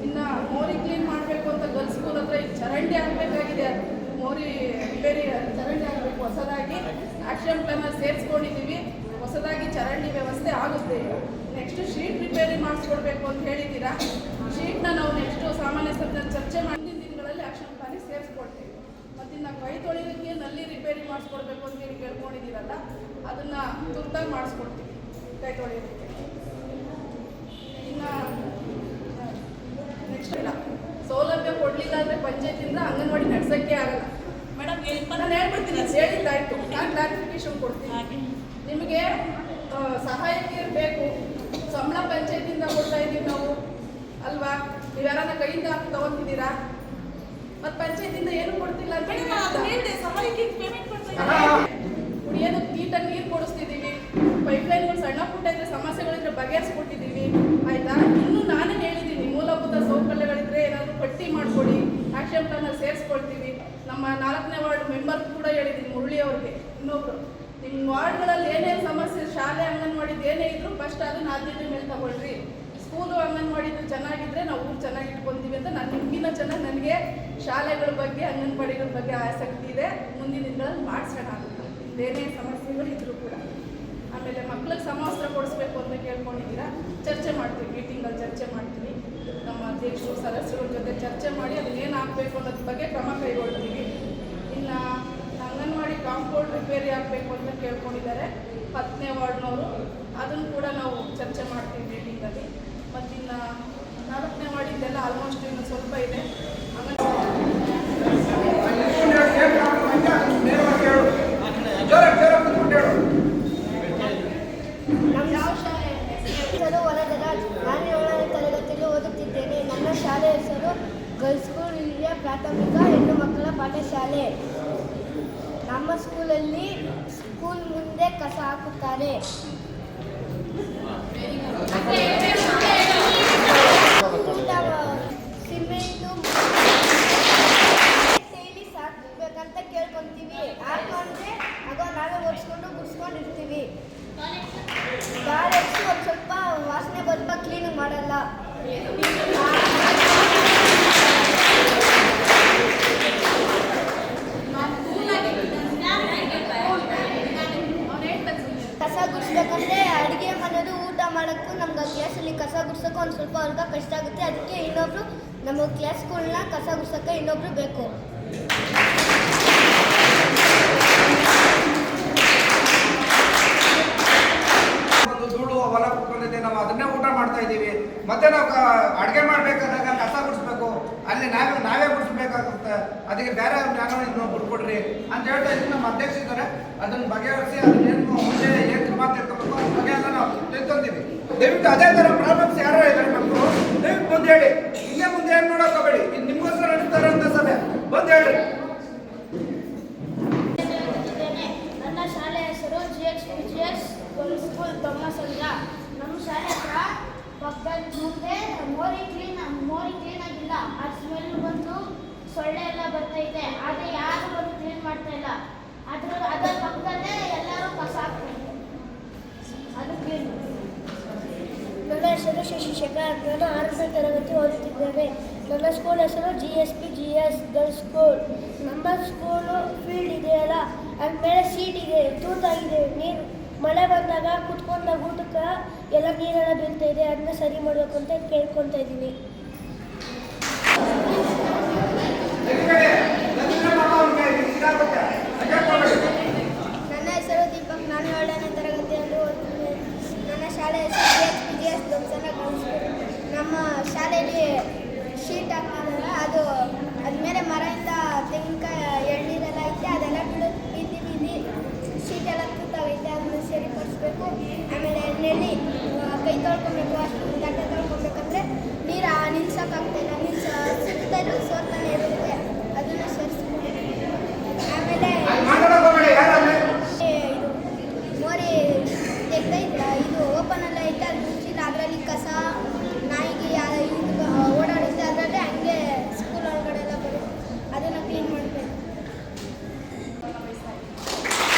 ಇನ್ನು ಮೋರಿ ಕ್ಲೀನ್ ಮಾಡಬೇಕು ಅಂತ ಗರ್ಲ್ಸ್ ಸ್ಕೂಲ್ ಹತ್ರ ಈಗ ಚರಂಡಿ ಆಗಬೇಕಾಗಿದೆ. ಅದು ಮೋರಿ ರಿಪೇರಿ ಚರಂಡಿ ಆಗಬೇಕು. ಹೊಸದಾಗಿ ಆಕ್ಷನ್ ಪ್ಲಾನಲ್ಲಿ ಸೇರಿಸ್ಕೊಂಡಿದ್ದೀವಿ. ಹೊಸದಾಗಿ ಚರಂಡಿ ವ್ಯವಸ್ಥೆ ಆಗುತ್ತೆ. ನೆಕ್ಸ್ಟ್ ಶೀಟ್ ರಿಪೇರಿ ಮಾಡಿಸ್ಕೊಡ್ಬೇಕು ಅಂತ ಹೇಳಿದ್ದೀರಾ. ಶೀಟ್ನ ನಾವು ನೆಕ್ಸ್ಟು ಸಾಮಾನ್ಯ ಸಭೆಯಲ್ಲಿ ಚರ್ಚೆ ಮಾಡಿ ದಿನಗಳಲ್ಲಿ ಆಕ್ಷನ್ ಪ್ಲಾನಿಗೆ ಸೇರಿಸ್ಕೊಡ್ತೀವಿ. ಮತ್ತು ಇನ್ನು ಕೈ ತೊಳಿಯೋದಕ್ಕೆ ನಲ್ಲಿ ರಿಪೇರಿ ಮಾಡಿಸ್ಕೊಡ್ಬೇಕು ಅಂತ ಹೇಳಿ ಕೇಳ್ಕೊಂಡಿದ್ದೀರಲ್ಲ, ಅದನ್ನು ತುರ್ತಾಗಿ ಮಾಡಿಸ್ಕೊಡ್ತೀವಿ ಕೈ ತೊಳಿಯೋದಕ್ಕೆ. ಇನ್ನು ನೆಕ್ಸ್ಟ್ ಇಲ್ಲ ಸೌಲಭ್ಯ ಕೊಡಲಿಲ್ಲ ಅಂದರೆ ಪಂಚಾಯತಿಯಿಂದ ಅಂಗನವಾಡಿ ನಡೆಸೋಕ್ಕೆ ಆಗಲ್ಲ. ಮೇಡಮ್ ನಾನು ಹೇಳ್ಬಿಡ್ತೀನಿ, ಹೇಳಿದ್ದಾಯ್ತು. ನಾನು ಕ್ಲಾರಿಫಿಕೇಶನ್ ಕೊಡ್ತೀನಿ. ನಿಮಗೆ ಸಹಾಯಕ್ಕೆ ಬೇಕು, ಸಂಬಳ ಪಂಚಾಯತಿಯಿಂದ ಕೊಡ್ತಾ ಇದ್ದೀವಿ ನಾವು ಅಲ್ವಾ? ನೀವು ಯಾರನ್ನ ಕೈಯಿಂದ ಹಾಕಿ ತಗೊಂತಿದ್ದೀರಾ? ಮತ್ತು ಪಂಚಾಯತಿಯಿಂದ ಏನು ಕೊಡ್ತಿಲ್ಲ ಅಂತ ಸಹಾಯಕ್ಕೆ ಪೇಮೆಂಟ್ ಕೊಡ್ತಾ ಕುಡಿಯೋದಕ್ಕೆ ನೀಟಾಗಿ ನೀರು ಕೊಡಿಸ್ತಿದ್ದೀವಿ. ಪೈಪ್ಲೈನ್ಗಳು ಸಣ್ಣ ಪುಟ್ಟ ಇದ್ರೆ ಸಮಸ್ಯೆಗಳಿದ್ರೆ ಬಗೆಹರಿಸ್ಕೊಟ್ಟಿದ್ದೀವಿ. ಆಯಿತಾ? ಇನ್ನೂ ನಾನೇ ಹೇಳಿದ್ದೀನಿ, ಮೂಲಭೂತ ಸೌಕರ್ಯಗಳಿದ್ರೆ ಏನಾದರೂ ಪಟ್ಟಿ ಮಾಡಿಕೊಡಿ, ಆಕ್ಷನ್ ಪ್ಲಾನಲ್ಲಿ ಸೇರಿಸ್ಕೊಳ್ತೀವಿ. ನಮ್ಮ 4ನೇ ವಾರ್ಡ್ ಮೆಂಬರ್ ಕೂಡ ಹೇಳಿದ್ದೀನಿ, ಮುರಳಿ ಅವ್ರಿಗೆ. ಇನ್ನೊಬ್ರು ನಿಮ್ಮ ವಾರ್ಡ್ಗಳಲ್ಲಿ ಏನೇನು ಸಮಸ್ಯೆ, ಶಾಲೆ ಅಂಗನವಾಡಿದು ಏನೇ ಇದ್ರು ಫಸ್ಟ್ ಅದನ್ನು ಆದ್ಯತೆ ಮೇಲೆ ತಗೊಳ್ರಿ. ಸ್ಕೂಲು ಅಂಗನವಾಡಿದು ಚೆನ್ನಾಗಿದ್ದರೆ ನಾವು ಊರು ಚೆನ್ನಾಗಿ ಇಟ್ಕೊತೀವಿ ಅಂತ ನಾನು ನಿಮಗಿನ್ನ ಚೆನ್ನಾಗಿ ನನಗೆ ಶಾಲೆಗಳ ಬಗ್ಗೆ ಅಂಗನವಾಡಿಗಳ ಬಗ್ಗೆ ಆಸಕ್ತಿ ಇದೆ. ಮುಂದಿನ ದಿನಗಳಲ್ಲಿ ಮಾಡಿಸೋಣ ಆಗುತ್ತೆ ಏನೇ ಸಮಸ್ಯೆಗಳು ಇದ್ದರೂ ಕೂಡ. ಆಮೇಲೆ ಮಕ್ಳಿಗೆ ಸಮವಸ್ತ್ರ ಕೊಡಿಸ್ಬೇಕು ಅಂತ ಕೇಳ್ಕೊಂಡಿದ್ದೀರಾ. ಚರ್ಚೆ ಮಾಡ್ತೀವಿ, ಮೀಟಿಂಗಲ್ಲಿ ಚರ್ಚೆ ಮಾಡ್ತೀವಿ. ನಮ್ಮ ಅಧ್ಯಕ್ಷರು ಸದಸ್ಯರ ಜೊತೆ ಚರ್ಚೆ ಮಾಡಿ ಅದನ್ನೇನು ಆಗಬೇಕು ಅನ್ನೋದ್ರ ಬಗ್ಗೆ ಕ್ರಮ ಕೈಗೊಳ್ತೀವಿ. ಇನ್ನು ಅಂಗನವಾಡಿ ಕಾಂಪೌಂಡ್ ರಿಪೇರಿ ಆಗಬೇಕು ಅಂತ ಕೇಳ್ಕೊಂಡಿದ್ದಾರೆ 10ನೇ ವಾರ್ಡ್ನವರು. ಅದನ್ನು ಕೂಡ ನಾವು ಚರ್ಚೆ ಮಾಡ್ತೀವಿ ಮೀಟಿಂಗಲ್ಲಿ. ಮತ್ತು ಇನ್ನು 4ನೇ ವಾರ್ಡಿಂದೆಲ್ಲ ಆಲ್ಮೋಸ್ಟ್ ಇನ್ನು ಸ್ವಲ್ಪ ಇದೆ. ಜೋರ ಕಸ ಹಾಕುತ್ತಾರೆ. ಸಿಮೆಂಟು ಡೈಲಿ ಸಾಕ್ಬೇಕಂತ ಕೇಳ್ಕೊಂತೀವಿ. ಯಾಕಂದ್ರೆ ಆಗ ನಾವೇ ಒರೆಸ್ಕೊಂಡು ಗುಡಿಸ್ಕೊಂಡಿರ್ತೀವಿ. ಗಾಳಿ ಒಂದು ಸ್ವಲ್ಪ ವಾಸನೆ ಬರುವ ಕ್ಲೀನ್ ಮಾಡಲ್ಲ. ಕಸ ಗುಡಿಸ್ಬೇಕಂದ್ರೆ ಅಡುಗೆ ಮಾಡೋದು ಊಟ ಮಾಡೋಕ್ಕೂ ನಮ್ಗೆ ಕ್ಲಾಸಲ್ಲಿ ಕಸ ಗುಡ್ಸೋಕ್ಕೂ ಒಂದು ಸ್ವಲ್ಪ ಅವ್ರಿಗೆ ಕಷ್ಟ ಆಗುತ್ತೆ. ಅದಕ್ಕೆ ಇನ್ನೊಬ್ರು ನಮ್ಮ ಕ್ಲಾಸ್ಗಳನ್ನ ಕಸ ಗುಡ್ಸೋಕ್ಕೆ ಇನ್ನೊಬ್ರು ಬೇಕು. ಒಂದು ಧೂಳು ಹೊಲ ಕುತ್ಕೊಂಡಿದ್ದೆ, ನಾವು ಅದನ್ನೇ ಊಟ ಮಾಡ್ತಾ ಇದ್ದೀವಿ. ಮತ್ತೆ ನಾವು ಅಡುಗೆ ಮಾಡಬೇಕಾದಾಗ ಕಸ ಗುಡಿಸ್ಬೇಕು, ಅಲ್ಲಿ ನಾವೇ ಗುಡಿಸ್ಬೇಕಾಗುತ್ತೆ. ಅದಕ್ಕೆ ಬೇರೆ ಜ್ಞಾನ ಇನ್ನೊಬ್ರು ಕೊಡ್ರಿ ಅಂತ ಹೇಳ್ತಾ ಇದ್ದೀವಿ. ನಮ್ಮ ಅಧ್ಯಕ್ಷ ಇದ್ದಾರೆ, ಅದನ್ನು ಬಗೆಹರಿಸಿ ಅದನ್ನೇನು ಮುಂದೆ ಏನು ಕ್ರಮ ತೆಗೆದುಕೋಬೇಕು ಅದ್ರ ಬಗ್ಗೆ ಎಲ್ಲ ನಾವು ತಿಳ್ಕೊಂತೀವಿ. ದಯವಿಟ್ಟು ಅದೇ ಥರ ಪ್ರಾಬ್ಲಮ್ಸ್ ಯಾರು ಇದ್ದಾರೆ ಮಕ್ಕಳು ದಯವಿಟ್ಟು ಬಂದು ಹೇಳಿ. ಹಿಂಗೆ ಮುಂದೆ ಏನು ನೋಡೋಕೋಬೇಡಿ. ಇದು ನಿಮಗೋಸ್ಕರ ನಡೆಸ್ತಾರೆ ಅಂತ ಸಭೆ, ಬಂದು ಹೇಳ್ರಿ. ನನ್ನ ಶಾಲೆ ಹೆಸರು GXPGS ಸ್ಕೂಲ್ ದೊಮ್ಮಸಂದ್ರ. ನಮ್ಮ ಶಾಲೆ ಹತ್ರ ಪಕ್ಕದ ಮುಂದೆ ಮೋರಿ ಕ್ಲೀನ್ ಆಗಿಲ್ಲ. ಆ ಸ್ಮೆಲ್ ಬಂದು ಸೊಳ್ಳೆ ಎಲ್ಲ ಬರ್ತಾ ಇದೆ. ಆದರೆ ಯಾರು ಬಂದು ಕ್ಲೀನ್ ಮಾಡ್ತಾ ಇಲ್ಲ. ಅದರ ಪಕ್ಕದಲ್ಲೇ ಎಲ್ಲರೂ ಕಸ ಹಾಕ್ತಾರೆ. ಅದು ಕ್ಲೀನ್. ನನ್ನ ಹೆಸರು ಶಶಿಶೇಖರ್. ನಾನು 6ನೇ ತರಗತಿ ಓದುತ್ತಿದ್ದೇನೆ. ನನ್ನ ಸ್ಕೂಲ್ ಹೆಸರು GSPGS ಗರ್ಲ್ಸ್ ಸ್ಕೂಲ್. ನಮ್ಮ ಸ್ಕೂಲು ಫೀಲ್ಡ್ ಇದೆಯಲ್ಲ, ಅದ್ರ ಮೇಲೆ ಸೀಟ್ ಇದೆ, ತೂತಾಗಿದೆ. ನೀರು ಮಳೆ ಬಂದಾಗ ಕುತ್ಕೊಂಡಾಗ ಊಟಕ್ಕೆ ಎಲ್ಲ ನೀರೆಲ್ಲ ಬೀಳ್ತಾ ಇದೆ. ಅದನ್ನ ಸರಿ ಮಾಡಬೇಕು ಅಂತ ಕೇಳ್ಕೊತಾ ಇದ್ದೀನಿ. ನನ್ನ ಹೆಸರು ದೀಪಕ್. ನಾನು 7ನೇ ತರಗತಿಯಲ್ಲಿ ಓದುತ್ತಿದ್ದೇನೆ. ನನ್ನ ಶಾಲೆ ಹೆಸರು GXPGS ದೊಮ್ಮಸಂದ್ರ ಗರ್ಲ್ಸ್ ಸ್ಕೂಲ್. ನಮ್ಮ ಶಾಲೆಯಲ್ಲಿ ಶೀಟ್ ಹಾಕ್ತಿದ್ದಲ್ಲ, ಅದ್ಮೇಲೆ ಮರದಿಂದ ತೆಂಗಿನಕಾಯಿ ಎಳ್ನೀರೆಲ್ಲ ಐತೆ, ಅದೆಲ್ಲ ಬಿದ್ದು ಶೀಟ್ ಎಲ್ಲ ತೂತಾಗೈತೆ. ಅದನ್ನ ಸರಿಪಡಿಸ್ಬೇಕು. ಆಮೇಲೆ ಎಣ್ಣೆಯಲ್ಲಿ ಕೈ ತೊಳ್ಕೊಬೇಕು. ಅಷ್ಟು ತಟ್ಟೆ ತೊಳ್ಕೊಬೇಕಂದ್ರೆ ನೀರು ನಿಲ್ಸೋಕ್ಕಾಗ್ತಾಯಿಲ್ಲ. ಸುತ್ತಲೂ ಸೋರ್ತಾನೆ ಇರುತ್ತೆ. ಅದನ್ನು ಸರಿಸ್ಬೇಕು. ಆಮೇಲೆ ಇದು ಮೋರಿ ತೆಗ್ದೈತೆ, ಇದು ಓಪನ್ ಎಲ್ಲ ಐತೆ, ಅದು ಮುಚ್ಚಿಲ್ಲ. ಅದರಲ್ಲಿ ಕಸ ನಾಯಿಗೆ ಇದು ಓಡಾಡುತ್ತೆ. ಅದರಲ್ಲೇ ಹಂಗೆ ಸ್ಕೂಲ್ ಒಳಗಡೆ ಎಲ್ಲ ಬರುತ್ತೆ. ಅದನ್ನು ಕ್ಲೀನ್ ಮಾಡಬೇಕು.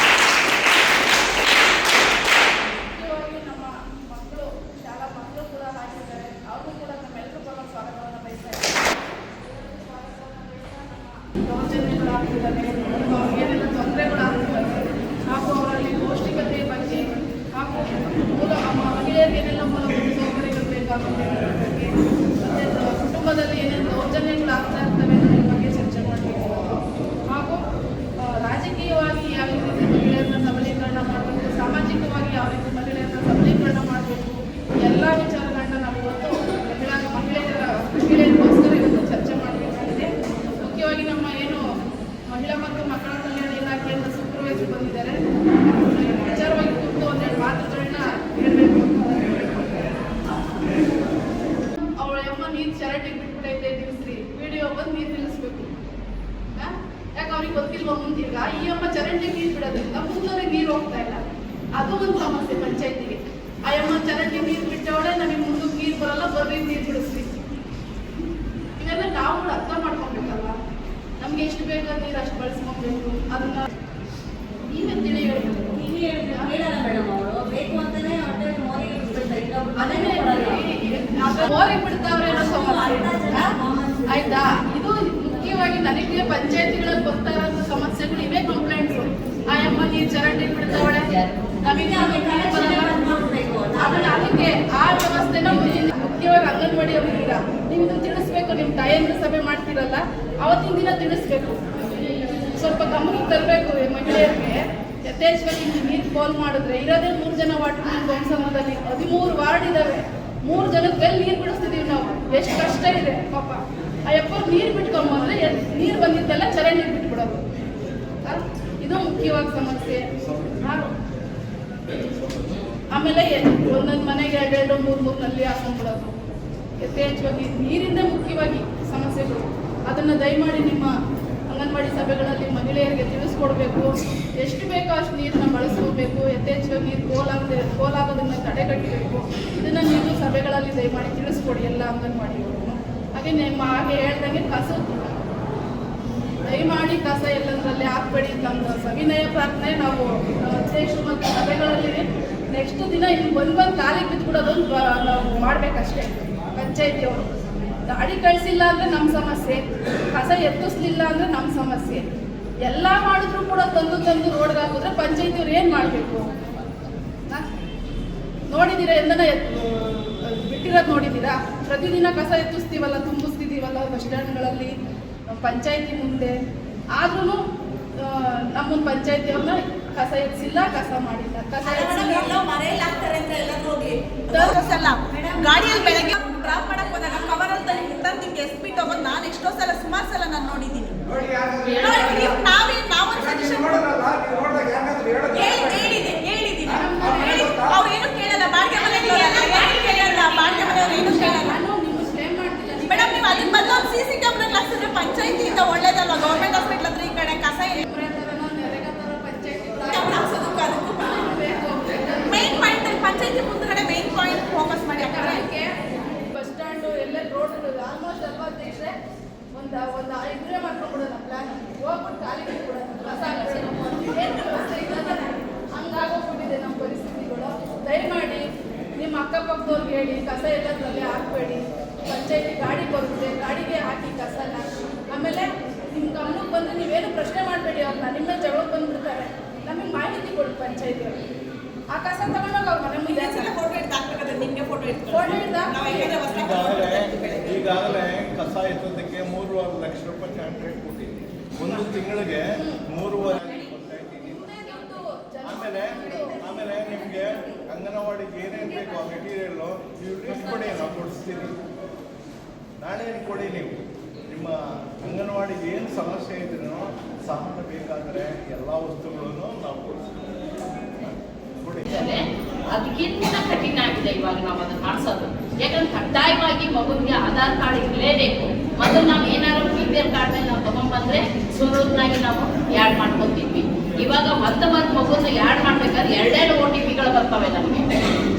ಮುಖ್ಯವಾಗಿ ನಮ್ಮ ಮಕ್ಕಳು ಶಾಲಾ ಮಕ್ಕಳು ಕೂಡ ಹಾಕಿದ್ದಾರೆ. ಅವ್ರಿಗೂ ಕೂಡ ನಮ್ಮೆಲ್ಲರೂ ಕೂಡ ಸ್ವಾಗತವನ್ನು ಬಯಸ್ತಾ ಇದ್ದಾರೆ. ದೌರ್ಜನ್ಯಗಳಾಗ್ತಿದ್ದಾವೆ, ಏನೆಲ್ಲ ತೊಂದರೆಗಳಾಗ್ತಿದ್ದಾವೆ, ಹಾಗೂ ಅವರಲ್ಲಿ ಪೌಷ್ಟಿಕತೆ ಬಗ್ಗೆ ಹಾಗೂ ಮಹಿಳೆಯರಿಗೆ ಏನೆಲ್ಲ ಮೂಲಭೂತ ಸೌಕರ್ಯಗಳು ಬೇಕಾಗುತ್ತೆ ಬಗ್ಗೆ, ಮತ್ತು ಕುಟುಂಬದಲ್ಲಿ ಏನೇನು ದೌರ್ಜನ್ಯಗಳಾಗ್ತಾ ಇರ್ತವೆ ಅನ್ನೋದ್ರ ಬಗ್ಗೆ ಚರ್ಚೆ ಮಾಡಬೇಕು. ಹಾಗೂ ರಾಜಕೀಯವಾಗಿ ಯಾವ ರೀತಿ ಮಹಿಳೆಯರನ್ನ ಸಬಲೀಕರಣ ಮಾಡಬೇಕು, ಸಾಮಾಜಿಕವಾಗಿ ಯಾವ ರೀತಿ ಮಹಿಳೆಯರನ್ನ ಸಬಲೀಕರಣ ಮಾಡಬೇಕು, ಎಲ್ಲ ವಿಚಾರಗಳನ್ನ ನಾವು ಇವತ್ತು ಮಹಿಳೆಯರಿಗೋಸ್ಕರ ಇವತ್ತು ಚರ್ಚೆ ಮಾಡಬೇಕಾಗಿದೆ. ಮುಖ್ಯವಾಗಿ ನಮ್ಮ ಏನು ಮಹಿಳಾ ಮತ್ತು ಮಕ್ಕಳ ಕಲ್ಯಾಣ ಇಲಾಖೆಯಿಂದ ಸೂಪರ್ವೈಸರ್ ಬಂದಿದ್ದಾರೆ. ವಿಚಾರವಾಗಿ ಕುರಿತು ಒಂದೆರಡು ಮಾತುಗಳನ್ನ ಹೇಳಬೇಕು. ಅವಳ ಅಮ್ಮ ನೀರು ಚರಂಡಿಗೆ ಬಿಟ್ಬಿಟ್ಟೈತೆ ನಿಲ್ಲಿಸ್ರಿ, ವಿಡಿಯೋ ಬಂದು ನೀರು ನಿಲ್ಲಿಸ್ಬೇಕು. ಯಾಕೆ ಅವ್ರಿಗೆ ಗೊತ್ತಿಲ್ವ ಮುಂದೀಗ ಈ ಅಮ್ಮ ಚರಂಡಿಗೆ ನೀರು ಬಿಡೋದ್ರಿಂದ ಮುಂದೋರಿಗೆ ನೀರು ಹೋಗ್ತಾ ಇಲ್ಲ. ಅದು ಒಂದು ಸಮಸ್ಯೆ ಪಂಚಾಯತಿಗೆ. ಆ ಅಮ್ಮ ಚರಂಡಿಗೆ ನೀರು ಬಿಟ್ಟವಳೆ, ನಮಗೆ ಮುಂದಕ್ಕೆ ನೀರು ಬರಲ್ಲ, ಬರ್ರಿ ನೀರು ಬಿಡಿಸ್ರಿ. ಇವೆಲ್ಲ ನಾವು ಅರ್ಥ ಮಾಡ್ಕೊಬೇಕಲ್ಲ. ನಮ್ಗೆ ಎಷ್ಟು ಬೇಗ ನೀರು ಅಷ್ಟು ಬಳಸ್ಕೊಬೇಕು. ಅದನ್ನ ನೀವೇ ತಿಳಿ ಹೇಳ್ಬೇಕು. ಮೋರಿಗೆ ಬಿಡ್ತಾವ್ರೆ ಅನ್ನೋ ಸಮಸ್ಯೆ ಆಯ್ತಾ. ಇದು ಮುಖ್ಯವಾಗಿ ನನಗೆ ಪಂಚಾಯತಿಗಳಲ್ಲಿ ಬರ್ತಾ ಇರೋ ಸಮಸ್ಯೆಗಳು ಇವೇ ಕಂಪ್ಲೇಂಟ್ಸ್. ಆ ಅಮ್ಮ ನೀರು ಚರಂಡಿ ಬಿಡ್ತಾವಳೆ, ನಮಗೆ ಅದಕ್ಕೆ ಆ ವ್ಯವಸ್ಥೆನ ಮುಖ್ಯವಾಗಿ ಅಂಗನವಾಡಿ ಅವರಿಗ ನೀವು ಇದು ತಿಳಿಸ್ಬೇಕು. ನಿಮ್ಮ ತಾಯಂದ್ರ ಸಭೆ ಮಾಡ್ತಿರಲ್ಲ, ಅವತ್ತಿನ ದಿನ ತಿಳಿಸ್ಬೇಕು. ಸ್ವಲ್ಪ ಗಮನಕ್ಕೆ ತರಬೇಕು ಮಹಿಳೆಯರಿಗೆ. ಯಥೇಚ್ಛವಾಗಿ ನೀರು ಪೋಲ್ ಮಾಡಿದ್ರೆ ಇರೋದೇ 3 ಜನ ವಾಟರ್ ಧ್ವಂಸಮದಲ್ಲಿ 13 ವಾರ್ಡ್ ಇದ್ದಾವೆ. 3 ಜನಕ್ಕೆ ಬೆಲ್ ನೀರು ಬಿಡಿಸ್ತಿದ್ದೀವಿ ನಾವು. ಎಷ್ಟು ಕಷ್ಟ ಇದೆ ಪಾಪ. ಆ ಎಪ್ಪರು ನೀರು ಬಿಟ್ಕೊಂಬಂದ್ರೆ ನೀರು ಬಂದಿದ್ದೆಲ್ಲ ಚರಂಡಿಗೆ ಬಿಟ್ಬಿಡೋದು. ಇದು ಮುಖ್ಯವಾಗಿ ಸಮಸ್ಯೆ. ಆಮೇಲೆ ಒಂದೊಂದು ಮನೆಗೆ 2, 3 ನಲ್ಲಿ ಹಾಕೊಂಡ್ಬಿಡೋದು. ಯಥೇಚ್ಛವಾಗಿ ನೀರಿಂದ ಮುಖ್ಯವಾಗಿ ಸಮಸ್ಯೆಗಳು. ಅದನ್ನು ದಯಮಾಡಿ ನಿಮ್ಮ ಅಂಗನವಾಡಿ ಸಭೆಗಳಲ್ಲಿ ಮಹಿಳೆಯರಿಗೆ ತಿಳಿಸ್ಕೊಡ್ಬೇಕು. ಎಷ್ಟು ಬೇಕೋ ಅಷ್ಟು ನೀರನ್ನ ಬಳಸ್ಕೋಬೇಕು. ಯಥೇಚ್ಛವಾಗಿ ನೀರು ಪೋಲಾಗೋದನ್ನು ತಡೆಗಟ್ಟಬೇಕು. ಇದನ್ನು ನೀವು ಸಭೆಗಳಲ್ಲಿ ದಯಮಾಡಿ ತಿಳಿಸ್ಕೊಡಿ ಎಲ್ಲ ಅಂಗನವಾಡಿಯವರು. ಹಾಗೆ ಹೇಳ್ದಂಗೆ ದಯಮಾಡಿ ಕಸ ಎಲ್ಲದರಲ್ಲಿ ಹಾಕ್ಬೇಡಿ. ನಮ್ಮ ಸವಿನಯ ಪ್ರಾರ್ಥನೆ ನಾವು ಅಧ್ಯಕ್ಷರು ಮತ್ತು ಸಭೆಗಳಲ್ಲಿ ನೆಕ್ಸ್ಟ್ ದಿನ ಇನ್ನು ಬಂದು ಕಾಲಿಗೆ ಬಿದ್ದುಬಿಡೋದೊಂದು ನಾವು ಮಾಡಬೇಕಷ್ಟೇ. ಪಂಚಾಯತಿಯವರು ಗಾಡಿ ಕಳಿಸಿಲ್ಲ ಅಂದರೆ ನಮ್ಮ ಸಮಸ್ಯೆ, ಕಸ ಎತ್ತಿಸ್ಲಿಲ್ಲ ಅಂದರೆ ನಮ್ಮ ಸಮಸ್ಯೆ. ಎಲ್ಲ ಮಾಡಿದ್ರು ಕೂಡ ತಂದು ರೋಡ್ಗೆ ಹಾಕಿದ್ರೆ ಪಂಚಾಯತಿಯವ್ರು ಏನು ಮಾಡಬೇಕು? ನೋಡಿದ್ದೀರಾ? ಎಂದನ ಬಿಟ್ಟಿರೋದು ನೋಡಿದ್ದೀರಾ? ಪ್ರತಿದಿನ ಕಸ ಎತ್ತಿಸ್ತೀವಲ್ಲ, ತುಂಬಿಸ್ತಿದ್ದೀವಲ್ಲ ಬಸ್ ಸ್ಟ್ಯಾಂಡ್ಗಳಲ್ಲಿ, ಪಂಚಾಯತಿ ಮುಂದೆ. ಆದ್ರೂ ನಮ್ಮ ಪಂಚಾಯತಿಯವ್ರನ್ನ ಕಸ ಎತ್ತಿಸಿಲ್ಲ, ಕಸ ಮಾಡಿಲ್ಲ. ಕಸ ಗಾಡಿಯಲ್ಲಿ ಬೆಳಗ್ಗೆ ಡ್ರಾಪ್ ಮಾಡಕ್ ಹೋದಾಗ ಕವರಲ್ಲಿ ನಿಮ್ಗೆ ಎಸ್ಬಿಟ್ಟು ಹೋಗೋದು ನಾನು ಎಷ್ಟೋ ಸಲ, ಸುಮಾರು ಸಲ ನಾನು ನೋಡಿದ್ದೀನಿ. ಅವ್ರೇನು ಕೇಳಲ್ಲ, ಬಾಡಿಗೆ ಮನೆಯವರು ಏನು ಕೇಳಲ್ಲ. ಮೇಡಮ್, ನೀವು ಅದಕ್ಕೆ ಬದಲು ಒಂದು CC ಕ್ಯಾಮ್ರಾ ಹಾಕ್ಸಿದ್ರೆ ಪಂಚಾಯತಿಯಿಂದ ಒಳ್ಳೇದಲ್ಲ. ಗೌರ್ಮೆಂಟ್ ಹಾಸ್ಪಿಟ್ಲ್ ಹತ್ರ ಈ ಕಡೆ ಕಸ ಮೇನ್ ಪಾಯಿಂಟ್ ಪಂಚಾಯತಿ ಮುಂದ್ಗಡೆ ಮೇನ್ ಪಾಯಿಂಟ್ ಫೋಕಸ್ ಮಾಡಿ. ಬಸ್ ಸ್ಟ್ಯಾಂಡು ಎಲ್ಲ ರೋಡ್ ಆಲ್ಮೋಸ್ಟ್ ಅಲ್ವಾ ಅಧ್ಯಕ್ಷರೇ, ಒಂದು ಇಬ್ಬರೇ ಮಾಡ್ಕೊಂಡ್ಬಿಡೋಣ ಪ್ಲಾನ್. ಹೋಗ್ಬಿಟ್ಟು ಕಾಲಿಗೆ ಬಿಡೋಣ, ಕಸ ಏನು ವ್ಯವಸ್ಥೆ ಇಲ್ಲ. ಹಂಗಾಗೋಗ್ಬಿಟ್ಟಿದೆ ನಮ್ಮ ಪರಿಸ್ಥಿತಿಗಳು. ದಯಮಾಡಿ ನಿಮ್ಮ ಅಕ್ಕಪಕ್ಕದವ್ರಿಗೆ ಹೇಳಿ ಕಸ ಎಲ್ಲದರಲ್ಲಿ ಹಾಕಬೇಡಿ. ಪಂಚಾಯತಿ ಗಾಡಿ ಬರುತ್ತೆ, ಗಾಡಿಗೆ ಹಾಕಿ ಕಸನ. ಆಮೇಲೆ ನಿಮ್ಮ ಗಮನಕ್ಕೆ ಬಂದರೆ ನೀವೇನು ಪ್ರಶ್ನೆ ಮಾಡಬೇಡಿ. ಅವ್ರನ್ನ ನಿಮ್ಮ ಜಗಳಕ್ಕೆ ಬಂದುಬಿಡ್ತಾರೆ. ನಮಗೆ ಮಾಹಿತಿ ಕೊಡಿ ಪಂಚಾಯತಿಯವರು. ಆ ಕಸ ತಗೊಂಡೋಗಿ ಅವ್ರ ಮನೆ ಮುಂದೆ ಈಗಾಗಲೇ ಕಸ ಎತ್ತೋದಕ್ಕೆ 3.5 ಲಕ್ಷ ರೂಪಾಯಿ ಕಾಂಟ್ರಾಕ್ಟ್ ಕೊಟ್ಟಿದ್ವಿ. ಒಂದು ತಿಂಗಳಿಗೆ 3.5 ಆಮೇಲೆ ನಿಮಗೆ ಅಂಗನವಾಡಿಗೆ ಏನೇನು ಬೇಕು ಆ ಮೆಟೀರಿಯಲ್ಲು ನೀವು ಲಿಸ್ಟ್ ಕೊಡಿ, ನಾವು ಕೊಡಿಸ್ತೀನಿ. ನಾಳೆ ಕೊಡಿ. ನೀವು ನಿಮ್ಮ ಅಂಗನವಾಡಿಗೆ ಏನು ಸಮಸ್ಯೆ ಇದ್ರೂ ಸಾಮಾನು ಬೇಕಾದರೆ ಎಲ್ಲ ವಸ್ತುಗಳನ್ನು ನಾವು ಕೊಡಿಸ್ತೀವಿ. ಅದಕ್ಕಿಂತ ಕಠಿಣ ಆಗಿದೆ ಇವಾಗ ನಾವು ಅದನ್ನ ಮಾಡಿಸೋದು. ಯಾಕಂದ್ರೆ ಕಡ್ಡಾಯವಾಗಿ ಮಗುವಿಗೆ ಆಧಾರ್ ಕಾರ್ಡ್ ಇರಲೇಬೇಕು. ಮತ್ತು ನಾವು ಏನಾದ್ರು BPL ಕಾರ್ಡ್ ಮೇಲೆ ನಾವು ತಗೊಂಡ್ಬಂದ್ರೆ ಸುಲಭನಾಗಿ ನಾವು ಆ್ಯಡ್ ಮಾಡ್ಕೊತಿದ್ವಿ. ಇವಾಗ ಒಂದು ಮಗುನ ಆ್ಯಡ್ ಮಾಡ್ಬೇಕಾದ್ರೆ 2 OTPಗಳು ಬರ್ತವೆ ನಮಗೆ.